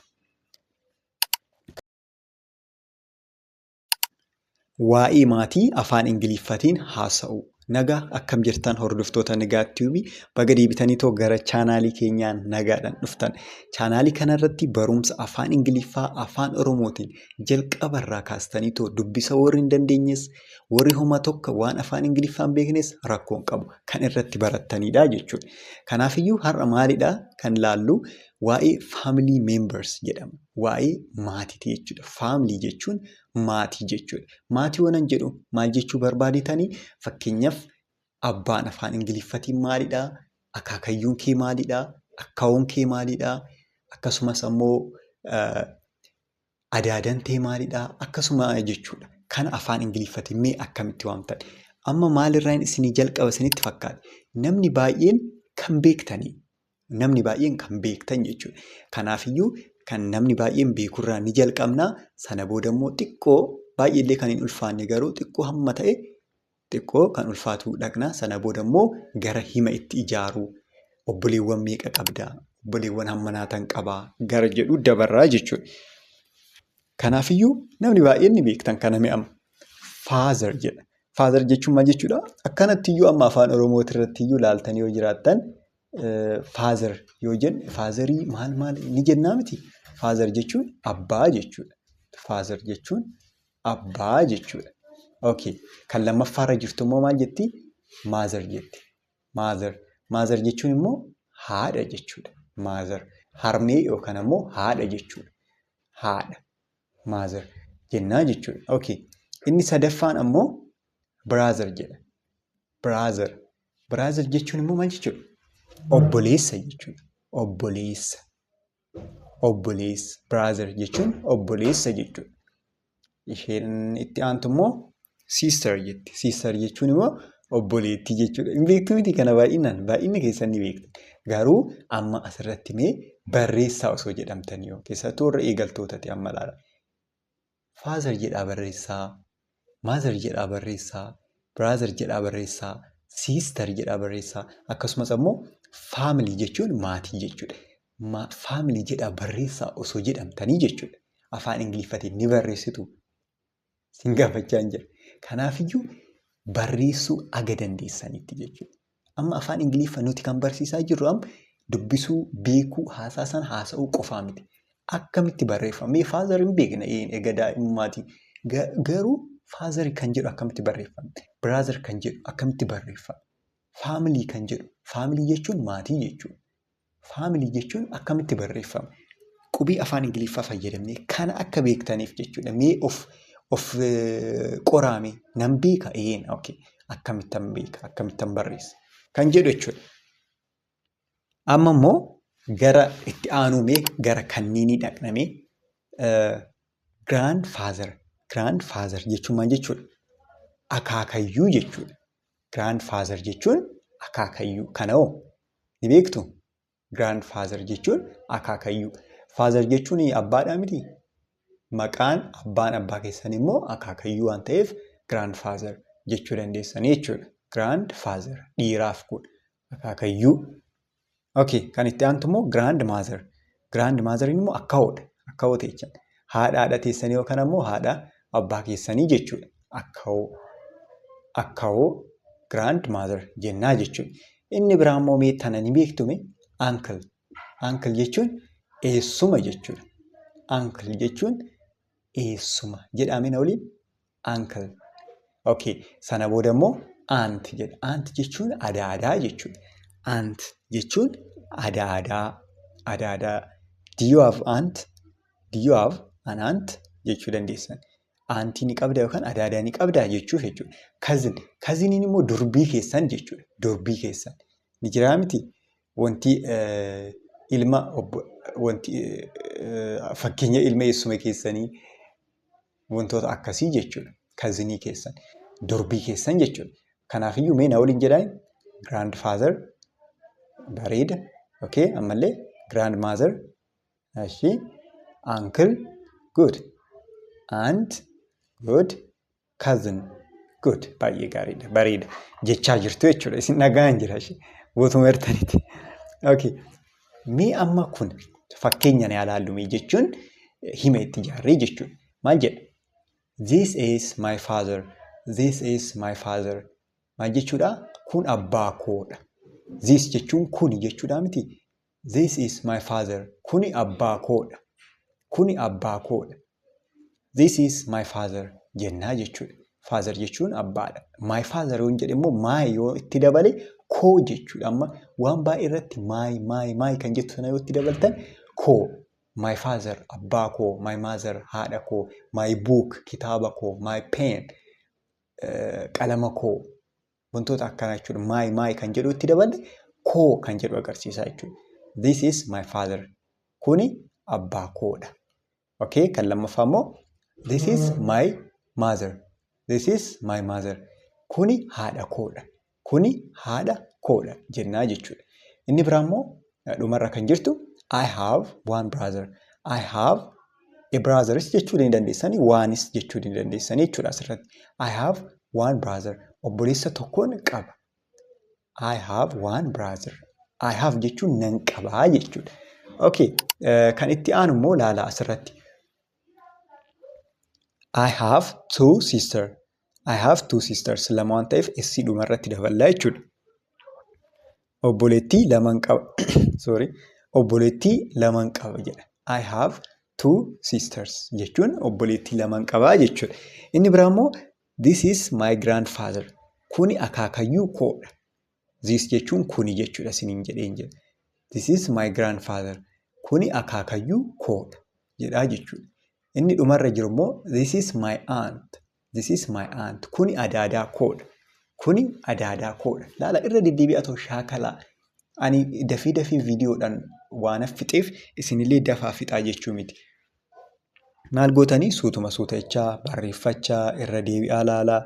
Waa'ee maatii afaan Ingiliffaatiin haasa'u. Nagaa akkam jirtan hordoftoota Nagaa Tiyuubii baga deebitanii gara chaanaalii keenyaan nagaadhaan dhuftan. Chaanaalii kanarratti barumsa afaan Ingiliffaa afaan Oromootiin jalqabarraa kaastanii dubbisa warri hin dandeenyes warri homa tokko waan afaan Ingiliffaan beeknes rakkoo hin qabu kan irratti barattanidha jechuudha. Kanaafiyyuu har'a maalidha kan laallu waa'ee family members jedhama. Waa'ee maatiiti jechuudha. Family jechuun maatii jechuudha. Maatii waan jedhu maal jechuu barbaaditanii? Fakkeenyaaf abbaan afaan Ingiliffaatiin maalidha? Akaakayyuun kee maalidha? Akkaawwan kee maalidha? Akkasumas ammoo adaadan tee maalidha? Akkasuma jechuudha. Kana afaan Ingiliffaatiin mee akkamitti waamtan? Amma maalirraan isinii jalqaba isinitti fakkaata? Namni baay'een kan beektanii. Namni baay'een kan beektan jechuudha. Kanaafiyyuu kan namni baay'een beekurraa ni jalqabna. Sana booda immoo xiqqoo baay'eellee kan hin ulfaanne garuu xiqqoo hamma ta'e xiqqoo kan ulfaatu dhaqna. Sana booda immoo gara hima itti ijaaruu. Obboleewwan meeqa qabdaa? Obboleewwan hammanaa tan qabaa? Gara jedhu dabarraa jechuudha. Kanaafiyyuu namni baay'een ni beektan kana mi'ama. Faazar jedha. Faazar jechuun maal jechuudha? Akkanattiyyuu amma afaan Oromootirrattiyyuu laaltanii yoo jiraattan faazar yoo jennu faazarii maal ni jennaa miti? Faazar jechuun abbaa jechuudha. Faazar jechuun abbaa jechuudha. Okay. Kan lammaffaarra jirtu immoo maal jetti? Maazar jetti. Maazar jechuun immoo haadha jechuudha. Maazar harmee yookaan ammoo haadha jechuudha. Haadha. Maazar jennaa jechuudha. Okay. Inni sadaffaan ammoo biraazar jedha. Biraazar jechuun immoo maal jechuudha? Obboleessa jechuudha. Obboleessa. Biraazar jechuun obboleessa jechuudha. Isheen itti aantu immoo siistar jetti. Siistar jechuun immoo obboleettii jechuudha. Hin beektu miti kana baay'inni keessan ni beektu. Garuu amma asirratti mee barreessaa osoo jedhamtanii yoo keessattuu warra eegaltootati amma ilaala. Faazar jedhaa barreessaa. Maazar jedhaa barreessaa. Biraazar jedhaa barreessaa. Siistar jedhaa barreessaa. Akkasumas ammoo faamilii jechuun maatii jechuudha. Faamilii jedhaa barreessaa osoo jedhamtanii jechuudha. Afaan Ingiliffatiin ni barreessitu. Sin gaafachaa hin jira. Kanaafiyyuu barreessuu aga dandeessanitti jechuudha. Amma afaan Ingiliffaa nuti kan barsiisaa jirru amma dubbisuu, beekuu, haasa'uu qofaa miti. Akkamitti barreeffama? Faazar hin beekna egaa daa'imummaati. Garuu faazar kan jedhu akkamitti barreeffama? Biraazar kan jedhu akkamitti barreeffama? Faamilii kan jedhu. Faamilii jechuun maatii jechuudha. Faamilii jechuun akkamitti barreeffama? Qubii afaan Ingiliffaa fayyadamnee kana akka beektaniif jechuudha. Mee of qoraame nan beeka okay. Akkamittan beeka? Akkamittan barreessa? Kan jedhu jechuudha. Amma immoo gara itti aanuumee gara kanniinii dhaqnamee Grandfather jechuun maal jechuudha? Akaakayyuu jechuudha. Grandfather jechuun akaakayyuu. Kana hoo ni beektu? Grandfather jechuun akaakayyuu. Father jechuun abbaadhaa miti? Maqaan abbaan abbaa keessan immoo akaakayyuu waan ta'eef grandfather jechuu dandeessanii jechuudha. Grandfather dhiiraaf kun akaakayyuu. Okay. Kan itti aantu immoo grandmother. Grandmother immoo akkahoodha. Akkahoota jechuudha. Haadha teessanii yookaan ammoo haadha abbaa keessanii jechuudha. Akkahoo grandmother jennaa jechuudha. Inni biraa immoo mee tana ni beektume? Uncle. Uncle jechuun eessuma jechuudha. Uncle jechuun eessuma jedhamina waliin uncle. Okay. Sana booda immoo aunt jedha. Aunt jechuun adaadaa jechuudha. Aunt jechuun adaadaa. Do you have aunt? Do you have an aunt? Jechuu dandeessan. Aantii ni qabda yookaan adaadaa ni qabda jechuuf jechuudha. Kaziniin immoo durbii keessan jechuudha. Durbii keessan. Ni jiraa miti? Fakkeenya ilma eessuma keessanii wantoota akkasii jechuudha. Kazinii keessan. Durbii keessan jechuudha. Kanaafiyyuu mee na waliin jedhaan grandfather bareeda. Okay. Ammallee grandmother. Ashi. Uncle. Good. Aunt. Good. Cousin. Good. Baay'ee gaariidha. Bareeda. Jechaa jirtu jechuudha. Isin dhagaan jira. Bootuma hirtaniiti. Okay. Mee amma kun fakkeenyaan ilaallume jechuun hima itti ijaarree jechuudha. Maal jedha? This is my father. This is my father. Maal jechuudha? Kun abbaa koodha. This jechuun kuni jechuudha miti? This is my father. Kuni abbaa koodha. Kuni abbaa koodha. This is my father jennaa jechuudha. Father jechuun abbaadha. My father yoon jedhe immoo my yoo itti dabale koo jechuudha. Amma waan baay'ee irratti my kan jettu sana yoo itti dabaltan koo. My father abbaa koo. My mother haadha koo. My book kitaaba koo. My pen qalama koo. Wantoota akkana jechuudha. My kan jedhu itti daballe koo kan jedhu agarsiisa jechuudha. This is my father. Kuni abbaa koodha. Okay. Kan lammaffaa immoo this is my mother. This is my mother. Kuni haadha koodha. Kuni haadha koodha jennaa jechuudha. Inni biraa immoo dhumarra kan jirtu I have one brother. I have a brother jechuu ni dandeessanii waanis jechuu ni dandeessanii jechuudha asirratti. I have one brother. Obboleessa tokkoon qaba. I have one brother. I have jechuun nan qabaa jechuudha. Okay. Kan itti aanu immoo laala asirratti. I have two sisters. I have two sisters. Lama waan ta'eef isii dhumarratti daballaa jechuudha. Obboleettii lamaan qaba. Sorry. Obboleettii lamaan qaba jedha. I have 2 sisters jechuun obboleettii lamaan qabaa jechuudha. Inni biraa immoo this is my grandfather. Kuni akaakayyuu koodha. This jechuun kuni jechuudha isiniin jedheen jedha. This is my grandfather. Kuni akaakayyuu koodha jedhaa jechuudha. Inni dhumarra jiru immoo this is my aunt. This is my aunt. Kuni adaadaa koodha. Kuni adaadaa koodha. Laala irra deddeebi'atoo shaakalaa. Ani dafii viidiyoodhaan waan fixeef isinillee dafaa fixaa jechuu miti. Maal gootanii suutuma suutachaa, barreeffachaa, irra deebi'aa laalaa.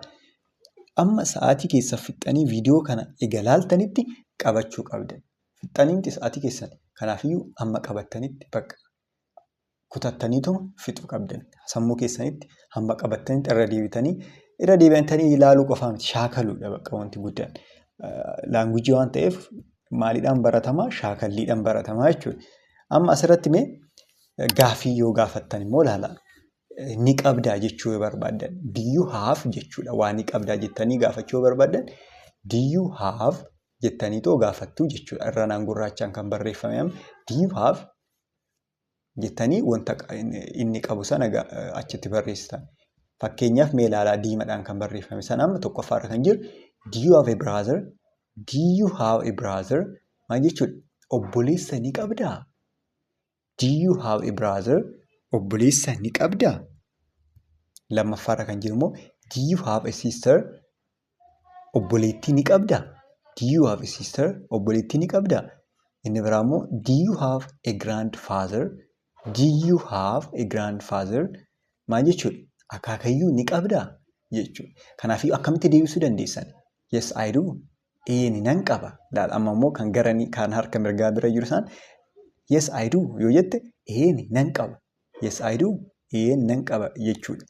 Amma sa'aatii keessa fixanii viidiyoo kana egaa laaltanitti qabachuu qabdan. Fixanii sa'aatii keessan kanaafiyyuu amma qabattanitti bakka kutattaniituma fixuu qabdan. Sammuu keessanitti hamma qabattanitti irra deebi'anii ilaaluu qofaa miti shaakaluudha bakka wanti guddaan. Laangujii waan ta'eef maaliidhaan baratamaa? Shaakalliidhaan baratamaa jechuudha. Amma asirratti mee gaafii yoo gaafattan immoo laala. Ni qabdaa jechuu yoo barbaaddan. Do you have jechuudha. Waan ni qabdaa jettanii gaafachuu yoo barbaaddan. Do you have jettanii too gaafattuu jechuudha. Irranaan gurraachaan kan barreeffame. Do you have jettanii wanta inni qabu sana achitti barreessitan. Fakkeenyaaf mee ilaalaa diimadhaan kan barreeffame sana amma tokkoffaarra kan jiru. Do you have a brother? Do you have a brother? Maal jechuudha? Obboleessa ni qabdaa? Do you have a brother? Obboleessa ni qabdaa? Lammaffaarra kan jiru immoo do you have a sister? Obboleettii ni qabdaa? Do you have a sister? Obboleettii ni qabdaa? Inni biraa immoo do you have a grandfather? Do you have a grandfather? Maal jechuudha? Akaakayyuu ni qabdaa jechuudha. Kanaafuu akkamitti deebisuu dandeessan? Yes, I do. Ni nan qaba. Amma immoo kan garanii kan harka mirgaa bira jiru isaan yes, I do yoo jette ni nan qaba. Yes, I do. Nan qaba jechuudha.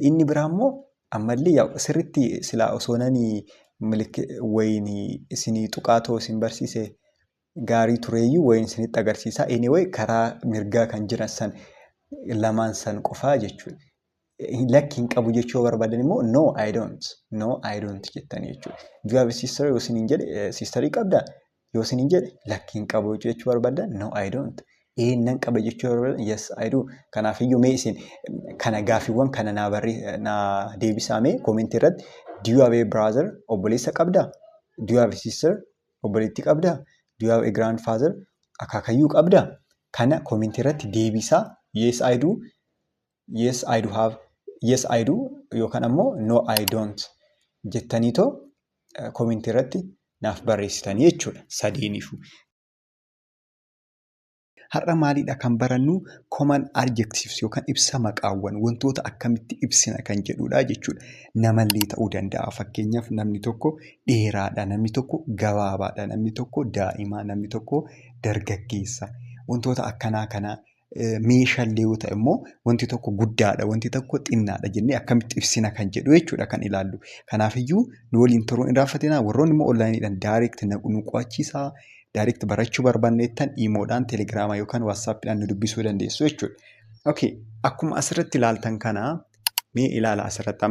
Inni biraa immoo ammallee sirriitti silaa osoo nani wayinii isinii tuqaatoo isin barsiise gaarii tureeyyuu wayin isinitti agarsiisaa. Anyway karaa mirgaa kan jiran san lamaan san qofaa jechuudha. Lakki hin qabu jechuu barbaadan immoo no, I don't. No, I don't jettanii jechuudha. Do you have a sister? Yoo isiniin jedhe sisterii qabdaa? Yoo isiniin jedhe lakki hin qabu jechuu barbaadan no, I don't. Nan qaba jechuu barbaadan yes, I do. Kanaafiyyuu mee isin kana gaafiiwwan kana naa deebisaamee koomentii irratti do you have a brother? Obboleessa qabdaa? Do you have a sister? Obboleettii qabdaa? Do you have a grandfather? Akaakayyuu qabdaa? Kana koomentii irratti deebisaa. Yes, I do. Yes, I do have. Yes, I do. Yookaan ammoo no, I don't jettaniitoo koomentii irratti naaf barreessitanii jechuudha. Sadeeniifuu. Har'a maaliidha kan barannu common adjectives yookaan ibsa maqaawwan wantoota akkamitti ibsina kan jedhudha jechuudha. Namallee ta'uu danda'a. Fakkeenyaaf namni tokko dheeraadha, namni tokko gabaabaadha, namni tokko daa'imaa, namni tokko dargaggeessa. Wantoota akkanaa kana meeshaalee yoo ta'e immoo wanti tokko guddaadha, wanti tokko xinnaadha jennee akkamitti ibsina kan jedhu jechuudha kan ilaallu. Kanaafiyyuu nu waliin turuun hin raaffatinaa. Warroonni immoo onlaayiniidhaan daayirekt nu qo'achiisaa. Daayirekt barachuu barbaanneettan iimoodhaan, teelegiraamaa yookaan waatsaappiidhaan nu dubbisuu dandeessu jechuudha. Okay, akkuma asirratti ilaaltan kana mee ilaala asirratti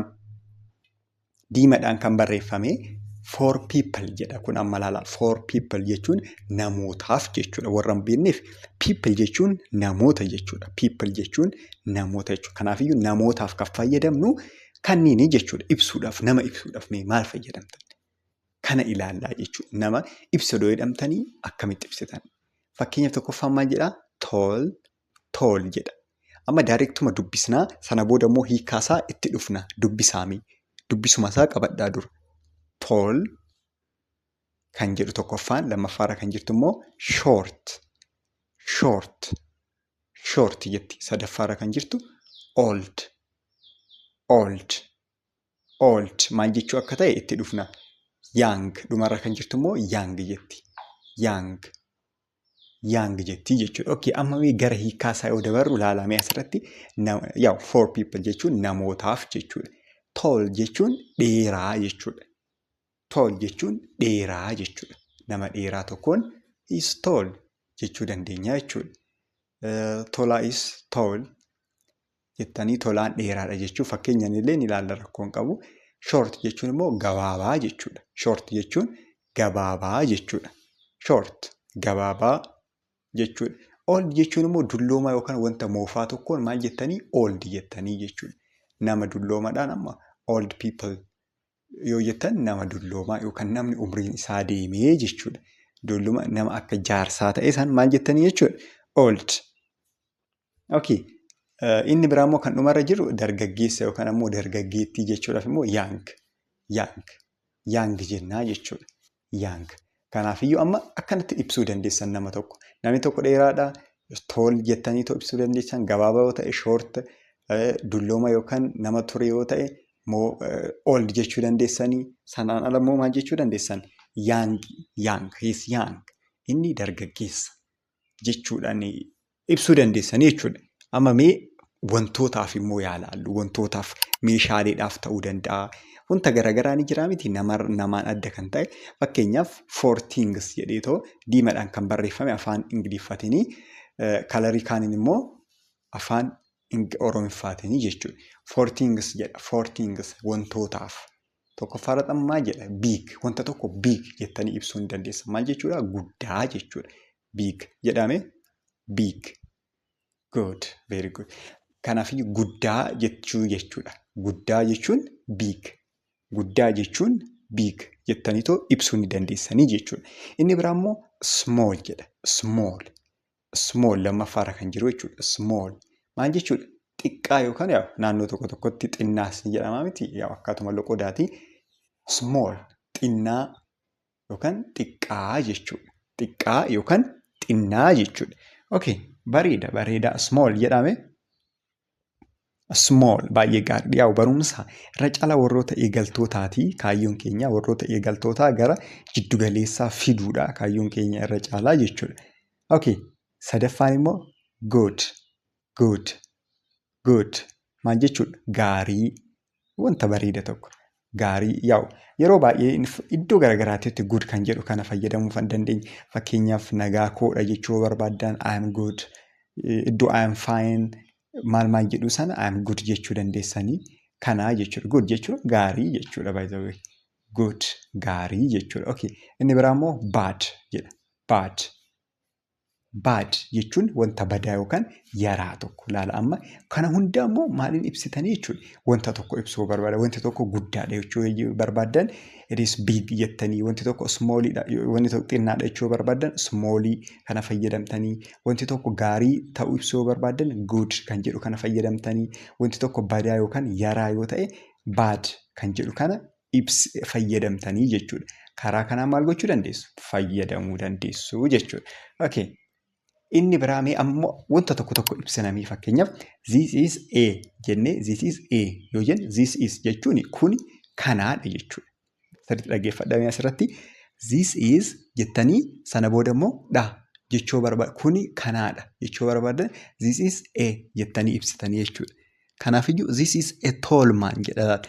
diimadhaan kan barreeffame for people jedha. Kun amma ilaala. For people jechuun namootaaf jechuudha. Warra hin beekneef people jechuun namoota jechuudha. People jechuun namoota jechuudha. Kanaafiyyuu namootaaf kan fayyadamnu kanneen jechuudha. Ibsuudhaaf, nama ibsuudhaaf mee maal fayyadamtan? Kana ilaallaa jechuudha. Nama ibsa doo jedhamtanii akkamitti ibsitan? Fakkeenyaaf tokkoffaan maal jedhaa? Tall jedha. Amma daayirektuma dubbisnaa sana booda immoo hiikaasaa itti dhufna dubbisaamii. Dubbisuma isaa qabadhaa dura. Tall kan jedhu tokkoffaan, lammaffaarra kan jirtu immoo short jetti. Sadaffaarra kan jirtu old maal jechuu akka ta'e itti dhufna. Young dhumarra kan jirtu immoo young jetti. Young jetti jechuudha. Okay, amma gara hiikaasaa yoo dabarru ilaalamee asirratti for people jechuun namootaaf jechuudha. Tall jechuun dheeraa jechuudha. Nama dheeraa tokkoon is tall jechuu dandeenya jechuudha. Tolaa is tall jettanii tolaan dheeraadha jechuu fakkeenyaan illee ni ilaalla rakkoon qabu. Short jechuun immoo gabaabaa jechuudha. Short jechuun gabaabaa jechuudha. Short gabaabaa jechuudha. Old jechuun immoo dulloomaa yookaan wanta moofaa tokkoon maal jettanii old jettanii jechuudha. Nama dulloomaadhaan amma old people yoo jettan nama dulloomaa yookaan namni umriin isaa deemee jechuudha. Dulluma nama akka jaarsaa ta'e san maal jettanii jechuudha old. Okay. Inni biraa immoo kan dhumarra jiru dargaggeessa yookaan ammoo dargaggeettii jechuudhaaf immoo young jennaa jechuudha. Young. Kanaafiyyuu amma akkanatti ibsuu dandeessan nama tokko. Namni tokko dheeraadha. Tall jettanii ibsuu dandeessan. Gabaabaa yoo ta'e short. Dullooma yookaan nama ture yoo ta'e old jechuu dandeessanii. Sanaan ala immoo maal jechuu dandeessan? Young. He's young. Inni dargaggeessa jechuudhaan ibsuu dandeessanii jechuudha. Amma mee wantootaaf immoo yaa ilaallu. Wantootaaf meeshaaleedhaaf ta'uu danda'a. Wanta garaagaraa ni jira miti namaan adda kan ta'e. Fakkeenyaaf four things jedheetoo diimadhaan kan barreeffame afaan Ingiliffaatiin kalarii kaaniin immoo afaan Oromooffaatiin jechuudha. Four things jedha. Four things wantootaaf. Tokkoffaarratti maal jedha? Big. Wanta tokko big jettanii ibsuu ni dandeessa. Maal jechuudha? Guddaa jechuudha. Big jedhame big. Good. Very good. Kanaafiyyuu guddaa jechuu jechuudha. Guddaa jechuun big. Guddaa jechuun big jettaniitoo ibsuu ni dandeessanii jechuudha. Inni biraa immoo small jedha. Small lammaffaarra kan jiru jechuudha. Small. Maal jechuudha? Xiqqaa yookaan naannoo tokko tokkotti xinnaas ni jedhama miti. Akkaatuma loqodaati. Small. Xinnaa yookaan xiqqaa jechuudha. Xiqqaa yookaan xinnaa jechuudha. Okay. Bareeda. Small jedhame. Small baay'ee gaarii yaa'u barumsa irra cala warroota eegaltootaatii kaayyoon keenya warroota eegaltootaa gara jiddugaleessaa fiduudha kaayyoon keenya irra caalaa jechuudha. Okay. Sadaffaan immoo good. Maal jechuudha? Gaarii. Wanta bareeda tokko. Gaarii yaa'u yeroo baay'ee iddoo garaagaraatti good kan jedhu kana fayyadamuu kan dandeenye. Fakkeenyaaf nagaa koodha jechuu barbaaddan I am good. Iddoo I am fine. Maal jedhu sana I am good jechuu dandeessanii. Kanaa jechuudha. Good jechuun gaarii jechuudha by the way. Good gaarii jechuudha. Okay. Inni biraa immoo bad jedha. Bad jechuun wanta badaa yookaan yaraa tokko. Laala amma kana hundaa immoo maaliin ibsitanii jechuudha. Wanta tokko ibsuu barbaada. Wanti tokko guddaadha jechuu barbaadan it is big jettanii. Wanti tokko smallidha. Wanti tokko xinnaadha jechuu barbaadan smallii kana fayyadamtanii. Wanti tokko gaarii ta'uu ibsuu barbaadan good kan jedhu kana fayyadamtanii. Wanti tokko badaa yookaan yaraa yoo ta'e bad kan jedhu kana fayyadamtanii jechuudha. Karaa kanaan maal gochuu dandeessu? Fayyadamuu dandeessu jechuudha. Okay. Inni biraa mee ammoo wanta tokko ibsinamii fakkeenyaaf this is a jennee this is a yoo jennu this is jechuun kun kanaadha jechuudha. Sirriitti dhaggeeffadhaa asirratti this is jettanii sana booda immoo dha jechuu barbaada. Kuni kanaadha jechuu barbaadan this is a jettanii ibsitanii jechuudha. Kanaafiyyuu this is a tall man jedha.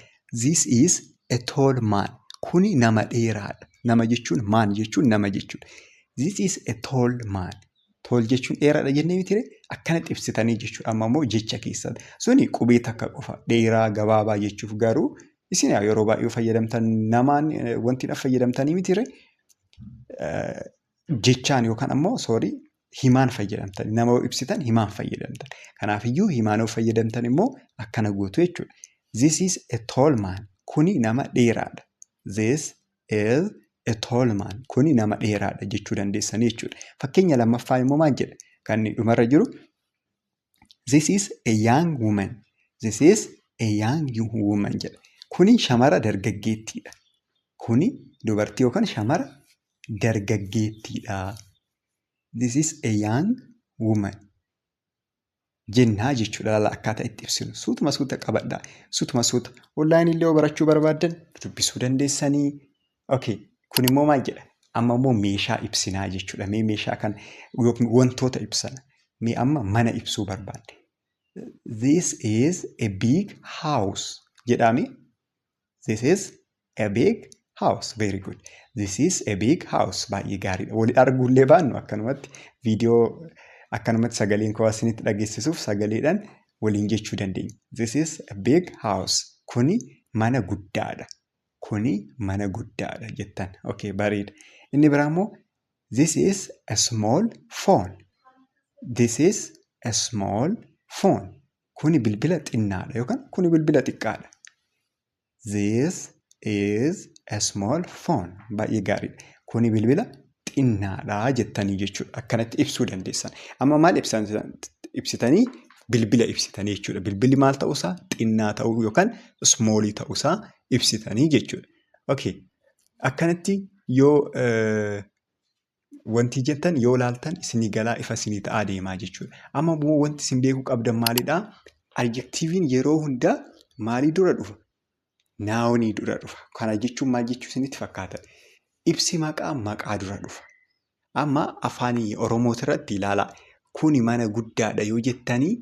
This is a tall man. Kuni nama dheeraadha. Nama jechuun man jechuun nama jechuudha. This is a tall man. Tall jechuun dheeraadha jennee miti akkanatti ibsitanii jechuudha. Amma immoo jecha keessatti. Suni qubee takka qofa dheeraa gabaabaa jechuuf garuu isin yeroo baay'ee fayyadamtan namaan wanti fayyadamtanii miti jechaan yookaan ammoo himaan fayyadamtan. Nama ibsitan himaan fayyadamtan. Kanaafiyyuu himaan fayyadamtan immoo akkana gootu jechuudha. This is a tall man. Kuni nama dheeraadha. This is a tall man. Kuni nama dheeraadha jechuu dandeessanii jechuudha. Fakkeenya lammaffaa immoo maal jedha? Kan dhumarra jiru this is a young woman. This is a young woman jedha. Kuni shamara dargaggeettiidha. Kuni dubartii yookaan shamara dargaggeettiidha. This is a young woman. Jennaa jechuudha akkaataa itti ibsinu. Suuta qabadhaa. Suuta. Online illee barachuu barbaadan dubbisuu dandeessanii. Okay. Kun immoo maal jedha? Amma immoo meeshaa ibsinaa jechuudha. Mee meeshaa kan wantoota ibsana. Mee amma mana ibsuu barbaadde. This is a big house jedhame. This is a big house. Very good. This is a big house. Baay'ee gaariidha. Wali arguullee baannu akkanumatti viidiyoo akkanumatti sagaleen koo isinitti dhageessisuuf sagaleedhaan waliin jechuu dandeenya. This is a big house. Kuni mana guddaadha. Kuni mana guddaadha jettan. Okay, bareeda. Inni biraa immoo this is a small phone. This is a small phone. Kuni bilbila xinnaadha yookaan kuni bilbila xiqqaadha. This is a small phone. Baay'ee gaariidha. Kuni bilbila xinnaadha jettanii jechuudha. Akkanatti ibsuu dandeessan. Amma maal ibsitanii? Bilbila ibsitanii jechuudha. Bilbilli maal ta'uusaa? Xinnaa ta'uu yookaan smoolii ta'uusaa ibsitanii jechuudha. Okay. Akkanatti yoo wanti jettan yoo laaltan isinii galaa ifa isinii ta'aa deemaa jechuudha. Amma immoo wanti isin beekuu qabdan maalidhaa? Adjektiiviin yeroo hundaa maalii dura dhufa? Naawunii dura dhufa. Kana jechuun maal jechuu isinitti fakkaata? Ibsi maqaa dura dhufa. Amma afaan Oromooti irratti ilaalaa. Kuni mana guddaadha yoo jettanii,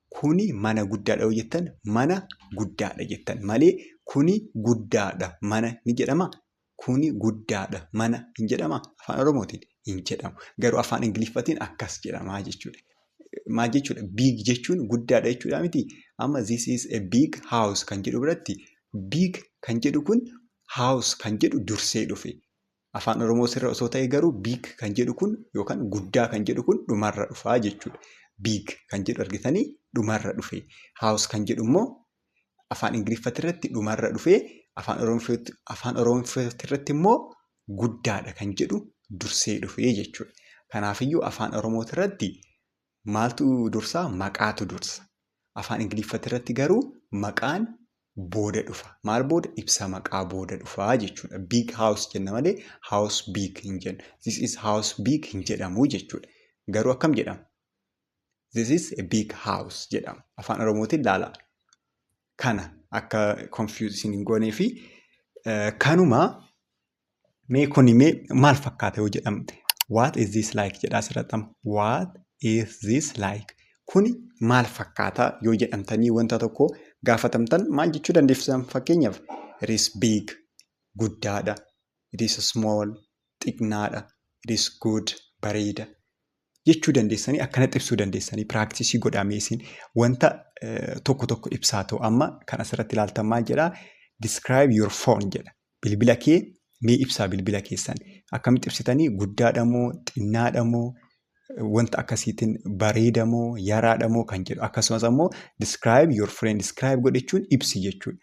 kuni mana guddaadha yoo jettan, mana guddaadha jettan malee kuni guddaadha mana ni jedhama. Kuni guddaadha mana hin jedhama. Afaan Oromootiin hin jedhamu. Garuu afaan Ingiliffaatiin akkas jedhamaa jechuudha. Maal jechuudha? Big jechuun guddaadha jechuudha miti. Amma this is a big house kan jedhu biratti big kan jedhu kun house kan jedhu dursee dhufe. Afaan Oromoo sirra osoo ta'e garuu big kan jedhu kun yookaan guddaa kan jedhu kun dhumarra dhufaa jechuudha. Big kan jedhu argitanii dhumarra dhufe. House kan jedhu immoo afaan Ingiliffaa irratti dhumarra dhufe. Afaan Oromoo irratti immoo guddaadha kan jedhu dursee dhufe jechuudha. Kanaafiyyuu afaan Oromoo irratti maaltu dursaa? Maqaatu dursa. Afaan Ingiliffaa irratti garuu maqaan booda dhufa. Maal booda? Ibsa maqaa booda dhufaa jechuudha. Big house jenna malee house big hin jennu. This is house big hin jedhamu jechuudha. Garuu akkam jedhama? This is a big house jedhama. Afaan Oromootiin ilaalaa. Kana akka confusion hin goonee fi kanuma mee maal fakkaata yoo jedhamte? What is this like jedhaa asirratti. What is this like? Kuni maal fakkaata yoo jedhamtanii wanta tokko gaafatamtan maal jechuu dandeessan? Fakkeenyaaf it is big guddaadha, it is small xiqqaadha, it is good bareeda jechuu dandeessanii akkanatti ibsuu dandeessanii piraaktisii godhameesiin wanta tokko ibsaa ta'u. Amma kan asirratti ilaaltan maal jedhaa? Describe your phone jedha. Bilbila kee mee ibsaa bilbila keessan. Akkamitti ibsitanii? Guddaadha moo xinnaadha moo wanta akkasiitiin bareeda moo yaraadha moo kan jedhu. Akkasumas ammoo describe your friend. Describe godhachuun ibsi jechuudha.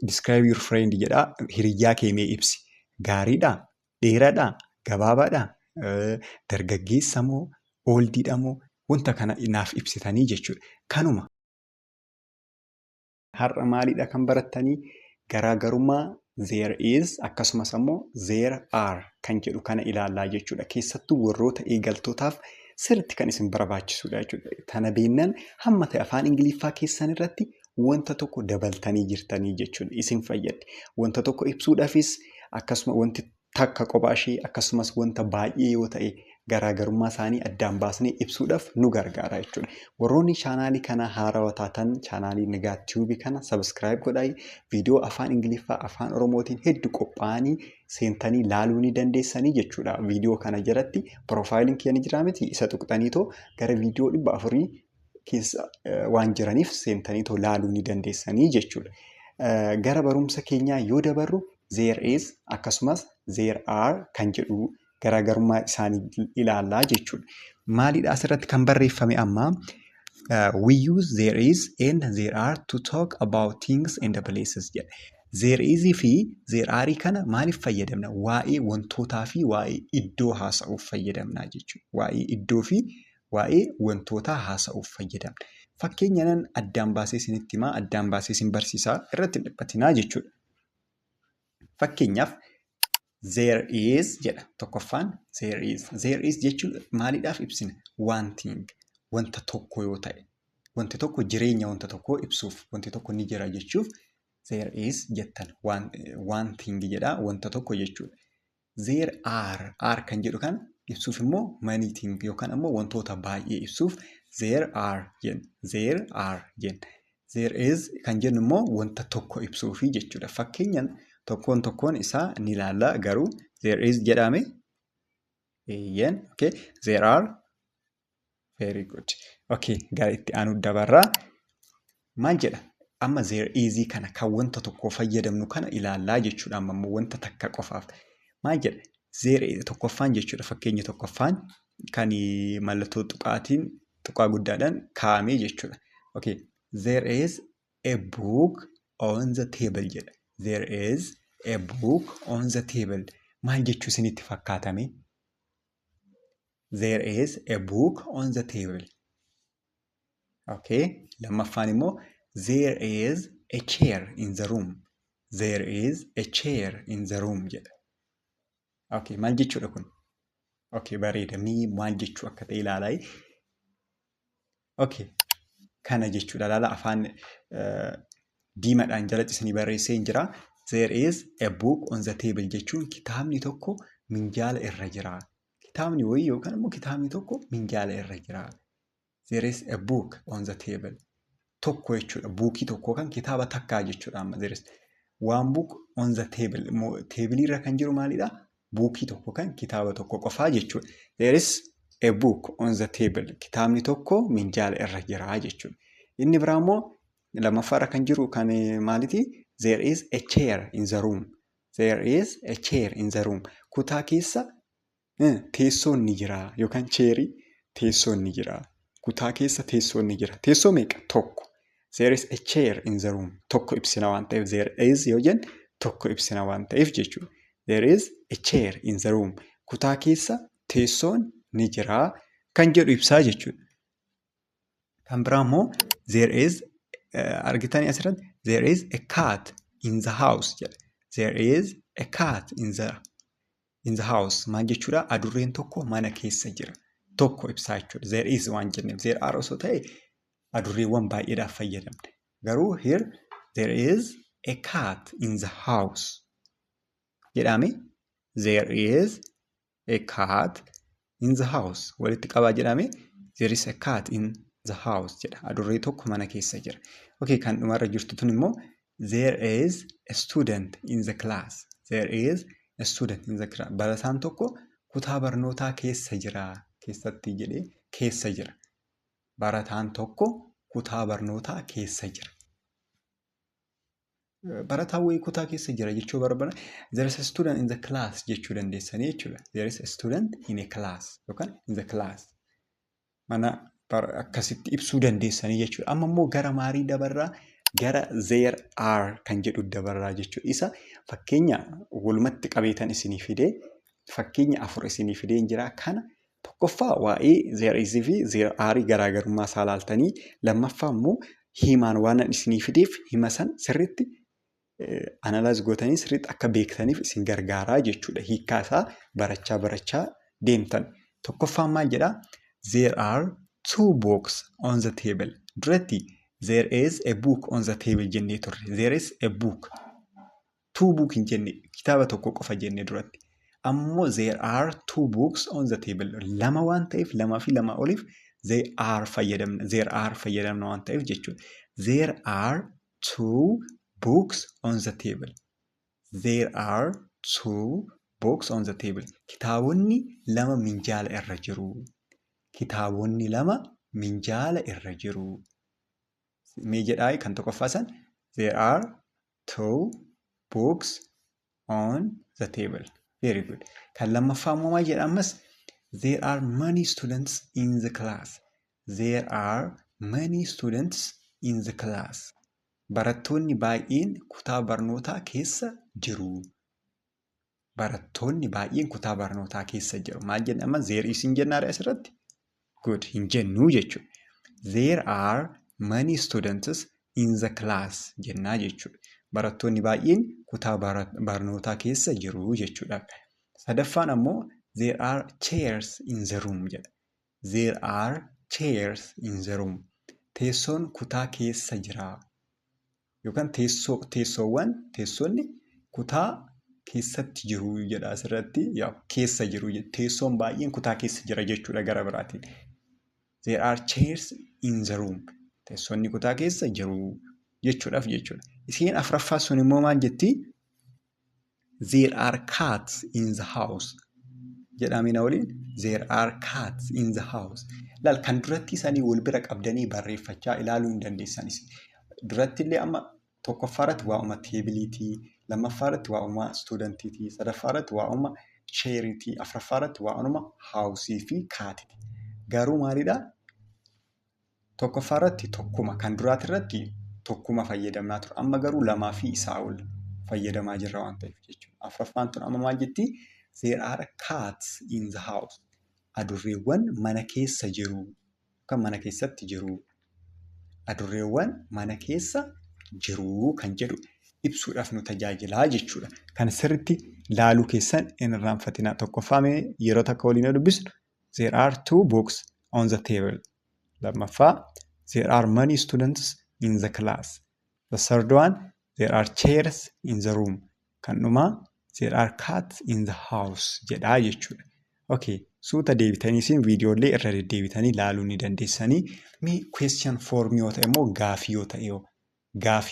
Describe your friend jedhaa. Hiriyyaa kee mee ibsi. Gaariidhaa? Dheeraadhaa? Gabaabaadhaa? Dargaggeessa moo ooldiidha moo wanta kana naaf ibsitanii jechuudha. Kanuma. Har'a maalidha kan barattanii? Garaagarummaa there is akkasumas ammoo there are kan jedhu kana ilaallaa jechuudha. Keessattuu warroota eegaltootaaf sirriitti kan isin barbaachisudha jechuudha. Tana beennaan hamma ta'e afaan Ingiliffaa keessan irratti wanta tokko dabaltanii jirtanii jechuudha. Isin fayyadde. Wanta tokko ibsuudhaafis akkasuma wanti takka kophaa ishee akkasumas wanta baay'ee yoo ta'e garaagarummaa isaanii addaan baasnee ibsuudhaaf nu gargaara jechuudha. Warroonni chaanaalii kana haarawaa taatan chaanaalii Nigaa Tiyuubii kana sabiskiraayib godhaa. Viidiyoo afaan Ingiliffaa afaan Oromootiin hedduu qophaa'anii seentanii laaluu ni dandeessanii jechuudha. Viidiyoo kana jalatti piroofaayiliin kiyya ni jira miti isa tuqxaniitoo gara viidiyoo 400 keessa waan jiraniif seentaniitoo laaluu ni dandeessanii jechuudha. Gara barumsa keenyaa yoo dabarru there is akkasumas there are kan jedhu garaagarummaa isaanii ilaallaa jechuudha. Maalidha asirratti kan barreeffame amma? We use there is and there are to talk about things and places jedha. There is fi there are kana maaliif fayyadamna? Waa'ee wantootaa fi waa'ee iddoo haasa'uuf fayyadamna jechuudha. Waa'ee iddoo fi waa'ee wantootaa haasa'uuf fayyadamna. Fakkeenya nan addaan baasee isinitti himaa, addaan baasee isin barsiisaa irratti hin dhiphatinaa jechuudha. Fakkeenyaaf there is jedha tokkoffaan there is. There is jechuun maaliidhaaf ibsina? One thing. Wanta tokko yoo ta'e. Wanti tokko jireenya wanta tokkoo ibsuuf wanti tokko ni jira jechuuf there is jettan. One thing jedha wanta tokko jechuudha. There are kan jedhu kan ibsuuf immoo many thing yookaan immoo wantoota baay'ee ibsuuf there are jenna. There are jenna. There is kan jennu immoo wanta tokko ibsuufi jechuudha. Fakkeenyaan tokkoon isaa ni ilaalla garuu there is jedhame. Okay. There are. Very good. Okay. Gara itti aanu dabarraa. Maal jedha? Amma there is kana kan wanta tokko fayyadamnu kana ilaallaa jechuudha. Amma wanta takka qofaaf. Maal jedha? There is tokkoffaan jechuudha. Fakkeenya tokkoffaan kan mallattoo tuqaa guddaadhaan kaa'amee jechuudha. Okay. There is a book on the table jedha. There is a book on the table. Maal jechuu isinitti fakkaatame? There is a book on the table. Okay. Lammaffaan immoo there is a chair in the room. There is a chair in the room jedha. Okay. Maal jechuudha kun? Okay. Bareeda. Maal jechuu akka ta'e ilaalaa. Okay. Kana jechuudha. Ilaala afaan diimaadhaan jalatti isinii barreessee hin jira. There is a book on the table jechuun kitaabni tokko minjaala irra jira. Kitaabni wayii yookaan immoo kitaabni tokko minjaala irra jira. There is a book on the table. Tokko jechuudha. Buukii tokko kan kitaaba takkaa jechuudha amma. There is one book on the table. Teebilii irra kan jiru maalidha? Buukii tokko kan kitaaba tokko qofaa jechuudha. There is a book on the table. Kitaabni tokko minjaala irra jira jechuudha. Inni biraa immoo lammaffaarra kan jiru kan maaliti? There is a chair in the room. There is a chair in the room. Kutaa keessa teessoon ni jira yookaan cheerii teessoon ni jira. Kutaa keessa teessoon ni jira. Teessoo meeqa? Tokko. There is a chair in the room. Tokko ibsina waan ta'eef there is yoo jennu tokko ibsina waan ta'eef jechuudha. There is a chair in the room. Kutaa keessa teessoon ni jira kan jedhu ibsaa jechuudha. Kan biraa immoo there is argitanii asirratti there is a cat in the house jedha. There is a cat in the house. Maal jechuudha? Adurreen tokko mana keessa jira. Tokko ibsaa jechuudha. There is waan jenneef there are osoo ta'e adurreewwan baay'eedhaaf fayyadamne. Garuu here there is a cat in the house jedhame. There is a cat in the house. Walitti qabaa jedhame. There is a cat in the house jedha. Adurree tokko mana keessa jira. Okay, kan dhumarra jirtu tun immoo there is a student in the class. There is a student in the class. Barataan tokko kutaa barnootaa keessa jira. Keessatti jedhee keessa jira. Barataan tokko kutaa barnootaa keessa jira. Barataan wayii kutaa keessa jira jechuu barbaada. There is a student in the class jechuu dandeessanii jechuudha. There is a student in a class yookaan in the class. Mana akkasitti ibsuu dandeessanii jechuudha. Amma immoo gara maarii dabarraa gara there are kan jedhu dabarraa jechuudha. Isa fakkeenya walumatti qabeetan isinii fidee fakkeenya 4 isinii fidee hin jira. Kana tokkoffaa waa'ee there is fi there are garaagarummaa isaa ilaaltanii lammaffaa immoo himaan waan isinii fideef hima san sirriitti analyze gootanii sirriitti akka beektaniif isin gargaaraa jechuudha. Hiikkaa isaa barachaa deemtan. Tokkoffaan maal jedhaa? There are two books on the table. Duratti there is a book on the table jennee turre. There is a book. Two book hin jenne kitaaba tokko qofa jenne duratti. Ammoo there are two books on the table. Lama waan ta'eef lamaa fi lama oliif they are fayyadamna. There are fayyadamna waan ta'eef jechuudha. There are two books on the table. There are two books on the table. Kitaabonni lama minjaala irra jiru. Kitaabonni lama minjaala irra jiru. Mee jedhaa kan tokkoffaasan there are two books on the table. Very good. Kan lammaffaa immoo maal jedha ammas? There are many students in the class. There are many students in the class. Barattoonni baay'een kutaa barnootaa keessa jiru. Barattoonni baay'een kutaa barnootaa keessa jiru. Maal jedha amma? There is hin jennaare asirratti? Good. Hin jennuu jechuudha. There are many students in the class jennaa jechuudha. Barattoonni baay'een kutaa barnootaa keessa jiru jechuudha. Sadaffaan ammoo there are chairs in the room jedha. There are chairs in the room. Teessoon kutaa keessa jira. Yookaan teessonni kutaa keessatti jiru jedha asirratti. Keessa jiru. Teessoon baay'een kutaa keessa jira jechuudha gara biraatiin. There are chairs in the room. Teessonni kutaa keessa jiru jechuudhaaf jechuudha. Isiin afuraffaa sun immoo maal jetti? There are cats in the house. Jedhamina waliin there are cats in the house. Laal kan duratti isaanii wal bira qabdanii barreeffachaa ilaaluu hin dandeessanis. Duratti illee amma tokkoffaarratti waa'uma teebiliitii, lammaffaarratti waa'uma stuudentiitii, sadaffaarratti waa'uma cheeritii. Afuraffaa irratti waanuma haawusii fi kaatiti. Garuu maalidhaa? Tokkoffaa irratti tokkuma. Kan duraati irratti tokkuma fayyadamnaa ture. Amma garuu lamaa fi isaa ol fayyadamaa jirra waan ta'eef jechuudha. Afuraffaan tun amma maal jettii? There are cats in the house. Adurreewwan mana keessa jiru. Kan mana keessatti jiru. Adurreewwan mana keessa jiru kan jedhu ibsuudhaaf nu tajaajilaa jechuudha. Kan sirriitti laaluu keessan hin irraanfatinaa. Tokkoffaa yeroo takka waliin dubbisnu there are two books on the table. Lammaffaa there are many students in the class. The third one there are chairs in the room. Kan dhumaa there are cats in the house jedhaa jechuudha. Okay, suuta deebitanii isin viidiyoolee irra deddeebitanii laaluu ni dandeessanii. Mee question form yoo ta'e immoo gaafii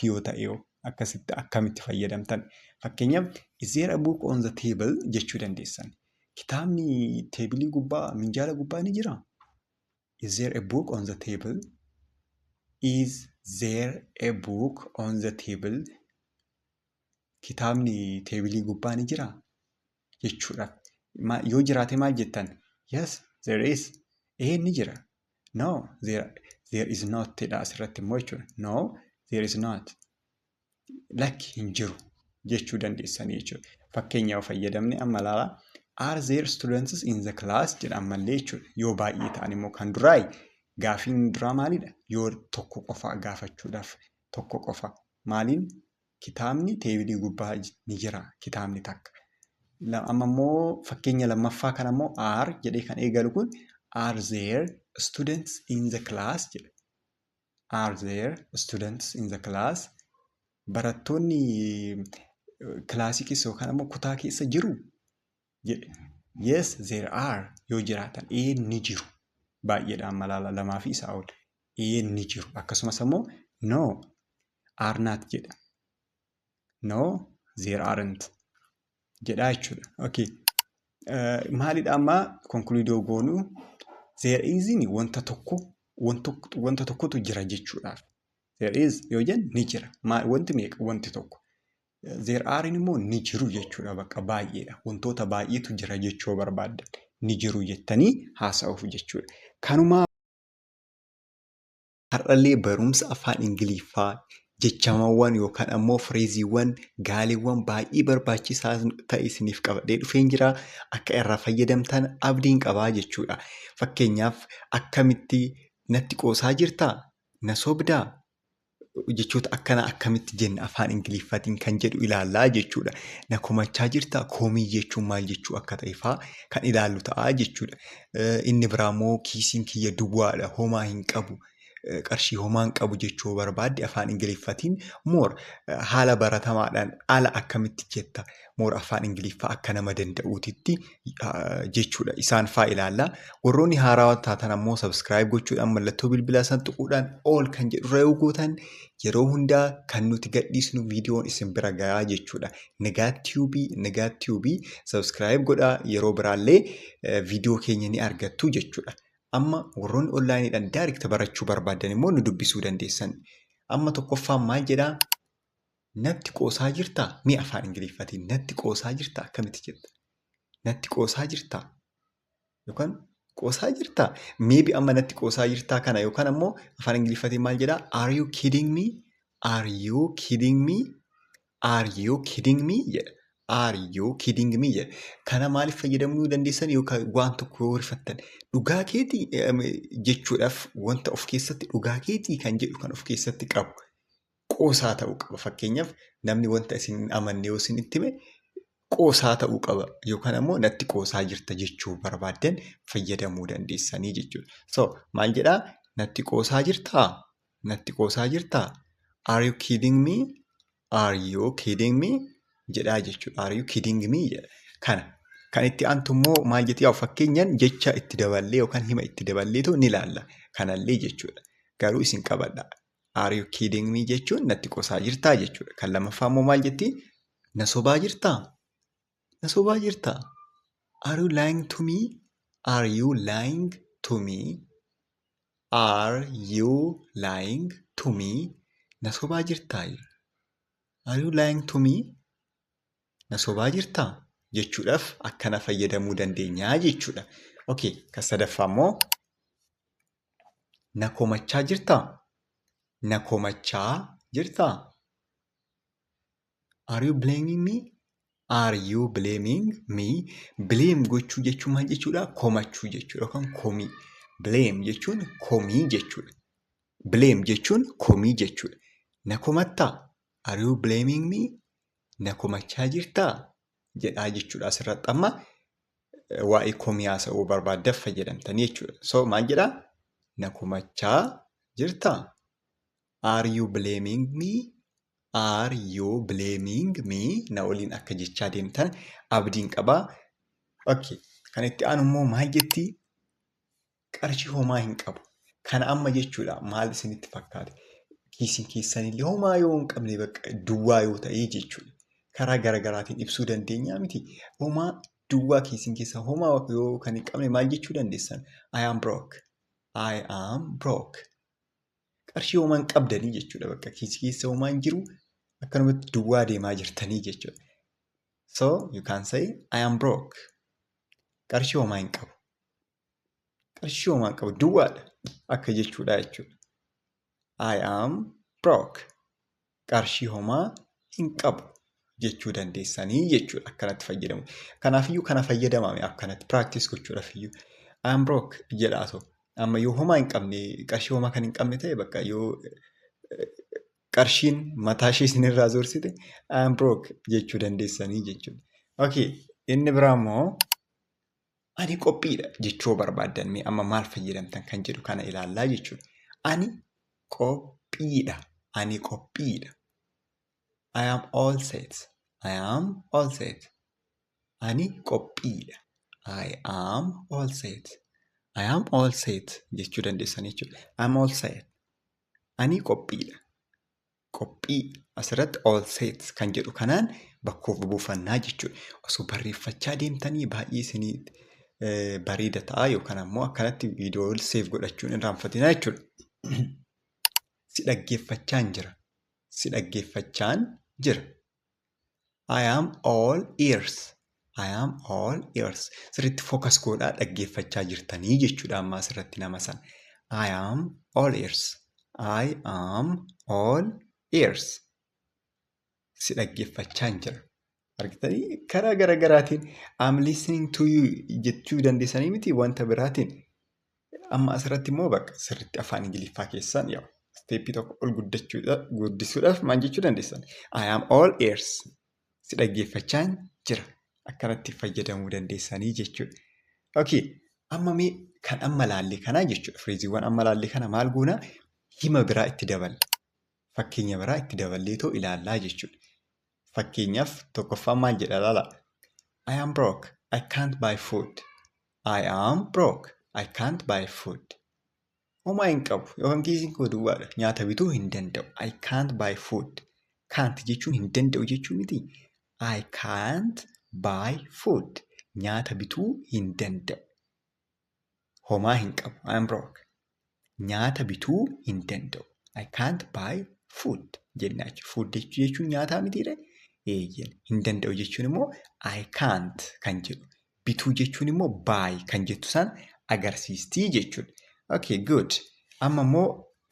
yoo ta'e akkasitti akkamitti fayyadamtan. Fakkeenyaaf is there a book on the table jechuu dandeessan. Kitaabni teebilii gubbaa minjaala gubbaa ni jiraa? Is there a book on the table? Is there a book on the table? Kitaabni teebilii gubbaa ni jiraa? Jechuudha. Yoo jiraate maal jettan? Yes, there is. Ni jira. No, there is not. Tedha asirratti immoo jechuudha. No, there is not. Lakki hin jiru jechuu dandeessanii jechuudha. Fakkeenyaaf fayyadamne amma laalaa. Are there students in the class? Jedhan mallee jechuudha. Yoo baay'ee ta'an immoo kan duraayi gaafiin duraa maalidha? Yoo tokko qofa gaafachuudhaaf tokko qofa. Maaliin? Kitaabni teebilii gubbaa ni jira. Kitaabni takka. Amma immoo fakkeenya lammaffaa kana immoo are jedhee kan eegalu kun are there students in the class jedha. Are there students in the class? Barattoonni kilaasii keessa yookaan immoo kutaa keessa jiru? Yes, there are. Yoo jiraatan ni jiru. Baay'eedhaan malaala lamaa fi isaa ol. Ni jiru. Akkasumas immoo no, are not jedha. No, there aren't jedhaa jechuudha. Okay. Maalidha amma konkuluudoo goonuu? There isn't wanta tokkotu jira jechuudhaaf. There is yoo jennu ni jira. Wanti meeqa? Wanti tokko. There are immoo ni jiru jechuudha. Bakka baay'eedha. Wantoota baay'eetu jira jechuu barbaaddan. Ni jiru jettanii haasa'uuf jechuudha. Kanumaa har'allee barumsa afaan Ingiliffaa jechamawwan yookaan ammoo fireeziiwwan gaaleewwan baay'ee barbaachisaa ta'e isiniif qabadhee dhufeen jira. Akka irraa fayyadamtan abdiin qabaa jechuudha. Fakkeenyaaf akkamitti natti qoosaa jirtaa? Na sobdaa? Jechoota akkanaa akkamitti jenna afaan Ingiliffaatiin kan jedhu ilaallaa jechuudha. Na komachaa jirtaa? Koomii jechuun maal jechuu akka ta'eefaa kan ilaallu ta'aa jechuudha. Inni biraammoo kiisiin kiyya duwwaadha. Homaa hin qabu. Qarshii homaan qabu jechuu barbaadde afaan Ingiliffaatiin haala baratamaadhaan ala akkamitti jetta afaan Ingiliffaa akka nama danda'uutitti jechuudha. Isaan faa ilaallaa. Warroonni haarawaa taatan ammoo sabskiraayib gochuudhaan mallattoo bilbilaa san tuquudhaan ol kan jedhu irra yoo gootan yeroo hundaa kan nuti gadhiisnu viidiyoon isin bira gahaa jechuudha. Nagaa Tiyuubii sabskiraayib godhaa. Yeroo biraallee viidiyoo keenya ni argattu jechuudha. Amma warroonni onlaayiniidhaan daayirikta barachuu barbaadan immoo nu dubbisuu dandeessan. Amma tokkoffaan maal jedhaa? Natti qoosaa jirtaa? Mee afaan Ingiliffaatiin natti qoosaa jirtaa? Akkamitti jetta? Natti qoosaa jirtaa? Yookaan qoosaa jirtaa? Maybe amma natti qoosaa jirtaa kana yookaan ammoo afaan Ingiliffaatiin maal jedhaa? Are you kidding me? Are you kidding me? Are you kidding me? Jedha. Are you kidding me? Jedha. Kana maaliif fayyadamuu dandeessan yookaan waan tokko yoo rifattan dhugaa keetii jechuudhaaf wanta of keessatti dhugaa keetii kan jedhu kan of keessatti qabu qoosaa ta'uu qaba. Fakkeenyaaf namni wanta isin hin amanne yoo isin itti hime qoosaa ta'uu qaba yookaan ammoo natti qoosaa jirta jechuu barbaaddan fayyadamuu dandeessanii jechuudha. So maal jedhaa? Natti qoosaa jirtaa? Natti qoosaa jirtaa? Are you kidding me? Are you kidding me? Jedhaa jechuudha. Are you kidding me? Jedha. Kana. Kan itti aantu immoo maal jettee fakkeenyaan jecha itti daballee yookaan hima itti daballeetu ni ilaalla. Kanallee jechuudha. Garuu isin qabadha. Are you kidding me jechuun natti qoosaa jirtaa jechuudha. Kan lammaffaa immoo maal jettii? Na sobaa jirtaa? Na sobaa jirtaa? Are you lying to me? Are you lying to me? Are you lying to me? Na sobaa jirtaa? Are you lying to me? Na sobaa jirtaa? jechuudhaaf akkana fayyadamuu dandeenya jechuudha. Okay, kan sadaffaa immoo na komachaa jirtaa? Na komachaa jirtaa? Are you blaming me? Are you blaming me? Blame gochuu jechuun maal jechuudha? Komachuu jechuudha yookaan komii. Blame jechuun komii jechuudha. Blame jechuun komii jechuudha. Na komattaa? Are you blaming me? Na komachaa jirtaa? Jedhaa jechuudha. Asirratti amma waa'ee komii haasa'uu barbaaddeef fayyadamtanii jechuudha. So maal jedhaa? Na komachaa jirtaa? Are you blaming me? Are you blaming me? Na waliin akka jechaa deemtan abdiin qabaa. Okay. Kan itti aanu immoo maal jettii? Qarshii homaa hin qabu. Kana amma jechuudha. Maal isinitti fakkaate? Kiisiin keessanillee homaa yoo hin qabne bakka duwwaa yoo ta'e jechuudha. Karaa garaagaraatiin ibsuu dandeenya miti. Homaa duwwaa kiisiin keessaa homaa yoo kan hin qabne maal jechuu dandeessan? I am broke. I am broke. Qarshii homaa hin qabdanii jechuudha. Bakka kiisii keessa homaa hin jiru. Akkanumatti duwwaa deemaa jirtanii jechuudha. So you can say I am broke. Qarshii homaa hin qabu. Qarshii homaa hin qabu. Duwwaadha. Akka jechuudha jechuudha. I am broke. Qarshii homaa hin qabu jechuu dandeessanii jechuudha. Akkanatti fayyadamu. Kanaafiyyuu kana fayyadamame akkanatti practice gochuudhaafiyyuu. I am broke jedhaatu. Amma yoo homaa hin qabne qarshii homaa kan hin qabne ta'e bakka yoo qarshiin mataa ishee isinirraa zorsite I am broke jechuu dandeessanii jechuudha. Okay, inni biraa immoo ani qophiidha jechuu barbaaddan mee amma maal fayyadamtan kan jedhu kana ilaallaa jechuudha. Ani qophiidha. Ani qophiidha. I am all set. I am all set. Ani qophiidha. I am all set. I am all set jechuu dandeessanii jechuudha. I am all set. Ani qophiidha. Qophii asirratti all set kan jedhu kanaan bakkoof buufannaa jechuudha. Osoo barreeffachaa deemtanii baay'ee isinii bareeda ta'a yookaan ammoo akkanatti viidiyoo seef godhachuun irraanfatinaa jechuudha. Si dhaggeeffachaan jira. Si dhaggeeffachaan jira. I am all ears. I am all ears. Sirriitti focus godhaa dhaggeeffachaa jirtanii jechuudha amma asirratti nama sana. I am all ears. I am all ears. Si dhaggeeffachaan jira. Argitanii karaa garaagaraatiin I'm listening to you jechuu dandeessanii miti wanta biraatiin. Amma asirratti immoo bakka sirriitti afaan Ingiliffaa keessaan yaa steeppii tokko ol guddisuudhaaf maal jechuu dandeessan? I am all ears. Si dhaggeeffachaan jira. Akkanatti fayyadamuu dandeessanii jechuudha. Okay, amma mee kan amma laallee kanaa jechuudha. Fireeziiwwan amma laallee kana maal goonaa? Hima biraa itti daballa. Fakkeenya biraa itti daballeetoo ilaallaa jechuudha. Fakkeenyaaf tokkoffaan maal jedha laala? I am broke. I can't buy food. I am broke. I can't buy food. Homaa hin qabu yookaan kiisiin koo duwwaadha. Nyaata bituu hin danda'u. I can't buy food. Can't jechuun hin danda'u jechuu miti. I can't buy food. Nyaata bituu hin danda'u. Homaa hin qabu. I am broke. Nyaata bituu hin danda'u. I can't buy food jennaa jechuudha. Food jechuun nyaataa mitiidha. Hin danda'u jechuun immoo I can't kan jedhu. Bituu jechuun immoo buy kan jettu san agarsiistii jechuudha. Okay, good. Amma immoo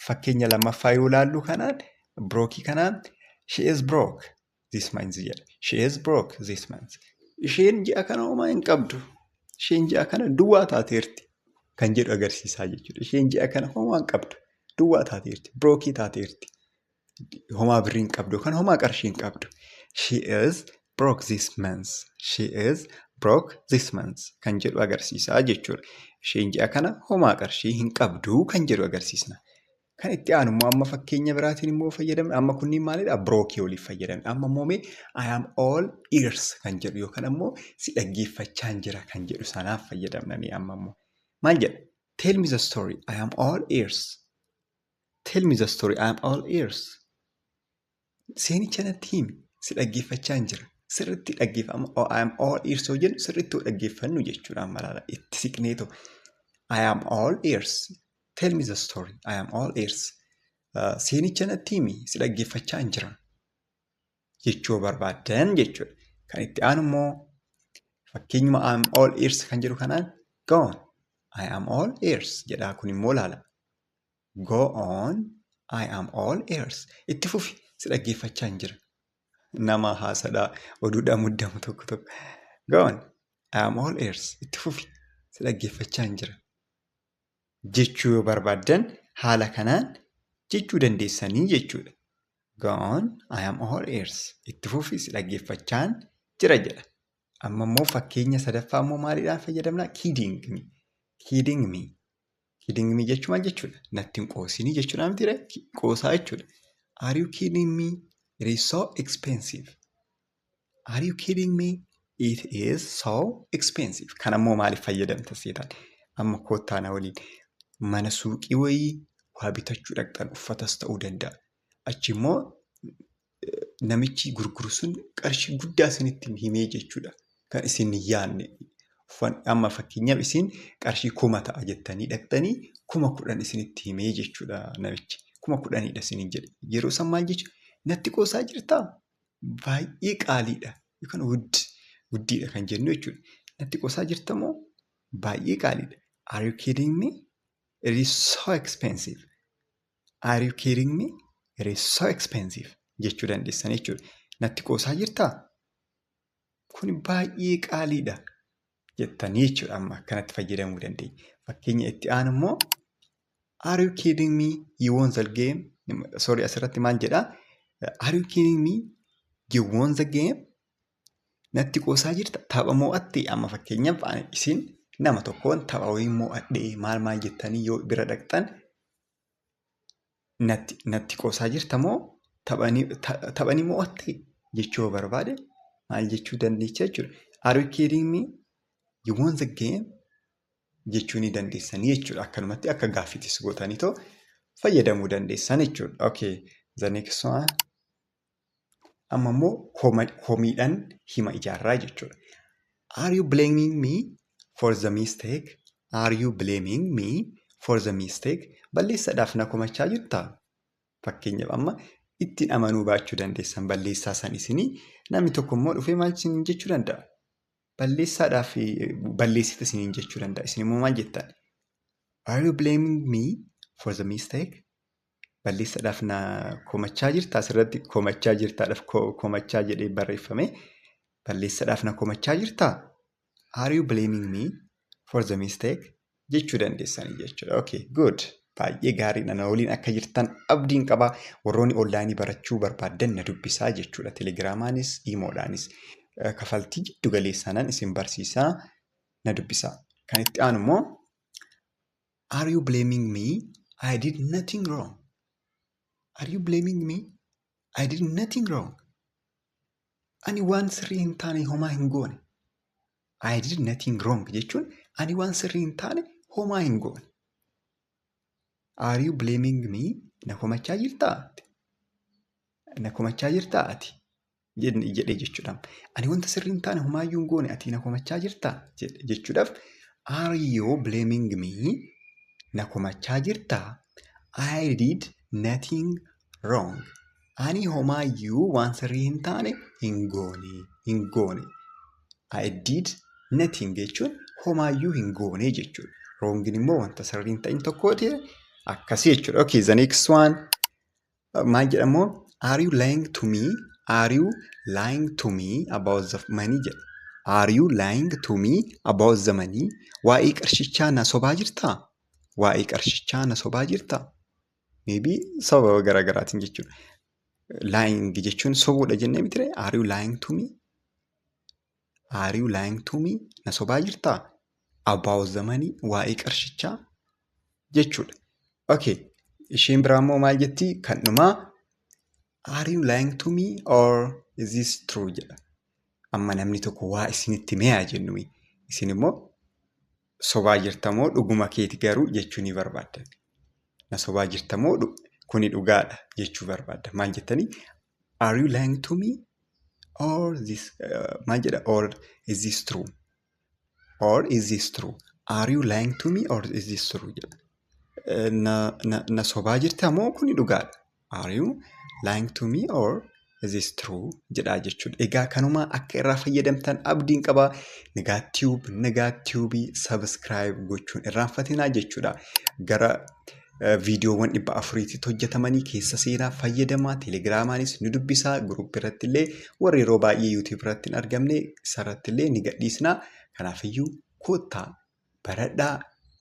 fakkeenya lammaffaa yoo ilaallu kanaan brookii kanaan she is broke this month jedha. She is broke this month. Isheen ji'a kana homaa hin qabdu. Isheen ji'a kana duwwaa taateerti kan jedhu agarsiisaa jechuudha. Isheen ji'a kana homaa hin qabdu. Duwwaa taateerti. Brookii taateerti. Homaa birrii hin qabdu yookaan homaa qarshii hin qabdu. She is broke this month. She is broke this month kan jedhu agarsiisaa jechuudha. Isheen ji'a kana homaa qarshii hin qabdu kan jedhu agarsiisna. Kan itti aanu immoo amma fakkeenya biraatiin immoo fayyadamna. Amma kunniin maalidha? Brookii waliif fayyadamna. Amma immoo mee I am all ears kan jedhu yookaan immoo si dhaggeeffachaan jira kan jedhu sanaaf fayyadamna. Amma immoo maal jedha? Tell me the story. I am all ears. Tell me the story. I am all ears. Seenicha natti himi. Si dhaggeeffachaan jira. Sirriitti dhaggeeffama. I am all ears yoo jennu sirriitti dhaggeeffannu jechuudha. Amma laala itti siqneetu. I am all ears. Tell me the story. I am all ears. Seenicha natti himi. Si dhaggeeffachaan jira. Jechuu barbaadan jechuudha. Kan itti aanu immoo Fakkeenyuma I am all ears kan jedhu kanaan go on. I am all ears jedhaa kun immoo laala. Go on. I am all ears. Itti fufi si dhaggeeffachaa hin jira. Nama haasadhaa oduudhaa muddamu tokko. Go on. I am all ears. Itti fufi si dhaggeeffachaa hin jira. Jechuu yoo barbaaddan haala kanaan jechuu dandeessanii jechuudha. Go on. I am all ears. Itti fufi si dhaggeeffachaan jira jedha. Amma immoo fakkeenya sadaffaa immoo maaliidhaan fayyadamnaa? Kidding me. Kidding me. Kidding me jechuun maal jechuudha? Natti hin qoosinii jechuudha miti qoosaa jechuudha. Are you kidding me? It is so expensive. Are you kidding me? It is so expensive. Kan ammoo maaliif fayyadamta seetaan? Amma koottaana waliin mana suuqii wayii waa bitachuu dhaqxan uffatas ta'uu danda'a. Achi immoo namichi gurguru sun qarshii guddaa isinitti himee jechuudha. Kan isin hin yaadne. Amma fakkeenyaaf isin qarshii 1000 ta'a jettanii dhaqxanii 10,000 isinitti himee jechuudha namichi. 10,000dha isiniin jedhe. Yeroo san maal jechuudha? Natti qoosaa jirtaa? Baay'ee qaaliidha. Yookaan guddiidha kan jennu jechuudha. Natti qoosaa jirta moo? Baay'ee qaaliidha. Are you kidding me? It is so expensive. Are you kidding me? It is so expensive. Jechuu dandeessan jechuudha. Natti qoosaa jirtaa? Kun baay'ee qaaliidha. Jettanii jechuudha amma akkanatti fayyadamuu dandeenya. Fakkeenya itti aanu immoo Are you kidding me? You won the game. Sorry asirratti maal jedhaa? Are you kidding me? You won the game? Natti qoosaa jirta? Tapha moo'attee amma fakkeenyaaf isin nama tokkoon tapha wayii moo'adhee maal jettanii yoo bira dhaqxan natti qoosaa jirta moo taphanii moo'attee jechuu yoo barbaade maal jechuu dandeecha jechuudha. Are you kidding me? You won the game? Jechuu ni dandeessanii jechuudha. Akkanumatti akka gaaffiitis gootanii too fayyadamuu dandeessan jechuudha. Okay, the next one. Amma immoo komiidhaan hima ijaarraa jechuudha. Are you blaming me for the mistake? Are you blaming me for the mistake? Balleessaadhaaf na komachaa jirtaa? Fakkeenyaaf amma ittiin amanuu baachuu dandeessan balleessaa san isinii namni tokko immoo dhufee maal isiniin jechuu danda'a? Balleessaadhaaf balleessita isiniin jechuu danda'a. Isin immoo maal jettan? Are you blaming me for the mistake? Balleessaadhaaf na komachaa jirtaa? Asirratti komachaa jirtaadhaaf komachaa jedhee barreeffame. Balleessaadhaaf na komachaa jirtaa? Are you blaming me for the mistake? Jechuu dandeessanii jechuudha. Okay, good. Baay'ee gaariidha. Na waliin akka jirtan abdiin qabaa. Warroonni onlaayinii barachuu barbaadan na dubbisaa jechuudha. Telegiraamaanis, iimoodhaanis. Kafaltii jiddu galeessaanan isin barsiisaa na dubbisaa. Kan itti aanu immoo Are you blaming me? I did nothing wrong. Are you blaming me? I did nothing wrong. Ani waan sirrii hin taane homaa hin goone. I did nothing wrong jechuun ani waan sirrii hin taane homaa hin goone. Are you blaming me? Na komachaa jirtaa? Na komachaa jirtaa ati? Jedhee jechuudha. Ani wanta sirrii hin taane homaayyuu hin goone ati na komachaa jirtaa? Jechuudhaaf Are you blaming me? Na komachaa jirtaa? I did nothing wrong. Ani homaayyuu waan sirrii hin taane hin goone. I did nothing jechuun homaayyuu hin goone jechuudha. Wrongin immoo wanta sirrii hin ta'in tokkooti akkasii jechuudha. Okay, the next one. Maal jedhamoo? Are you lying to me? Are you lying to me about the money? Are you lying to me about the money? Waa'ee qarshichaa na sobaa jirtaa? Waa'ee qarshichaa na sobaa jirtaa? Maybe sababa garaagaraatiin jechuudha. Lying jechuun sobuudha jennee mitire. Are you lying to me? Are you lying to me? Na sobaa jirtaa? About the money? Waa'ee qarshichaa jechuudha. Okay. Isheen biraa immoo maal jettii? Kan dhumaa Are you lying to me or is this true jedha. Amma namni tokko waa isinitti meeyaa jennu isin immoo sobaa jirtamoo dhuguma keeti garuu jechuu ni barbaaddan. Na sobaa jirtamoo kuni dhugaadha jechuu barbaadda. Maal jettanii? Are you lying to me or this maal jedha? Or is this true? Or is this true? Are you lying to me or is this true jedha. Na sobaa jirtamoo kuni dhugaadha. Are you lying to me or Is this true? Jedhaa jechuudha. Egaa kanuma akka irraa fayyadamtan abdiin qaba. Nagaa tiyuubii sabiskiraayib gochuun irraanfatinaa jechuudha. Gara viidiyoowwan 400tti hojjetamanii keessa seenaa fayyadamaa. Teelegiraamaanis ni dubbisaa. Guruup irratti illee warri yeroo baay'ee yuutuub irratti hin argamne sarratti illee ni gadhiisnaa. Kanaafiyyuu koottaa baradhaa.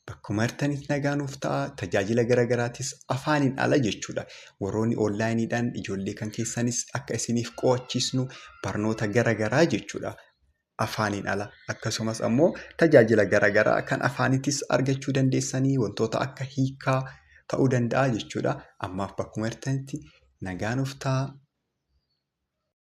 Bakkuma hirtanitti nagaa nuuf ta'a. Tajaajila garaagaraatis afaaniin ala jechuudha. Warroonni onlaayiniidhaan ijoollee kan keessanis akka isiniif qo'achiisnu barnoota garaagaraa jechuudha. Afaaniin ala akkasumas ammoo tajaajila garaagaraa kan afaanittis argachuu dandeessanii wantoota akka hiikaa ta'uu danda'a jechuudha. Ammaaf bakkuma hirtanitti nagaa nuuf ta'a.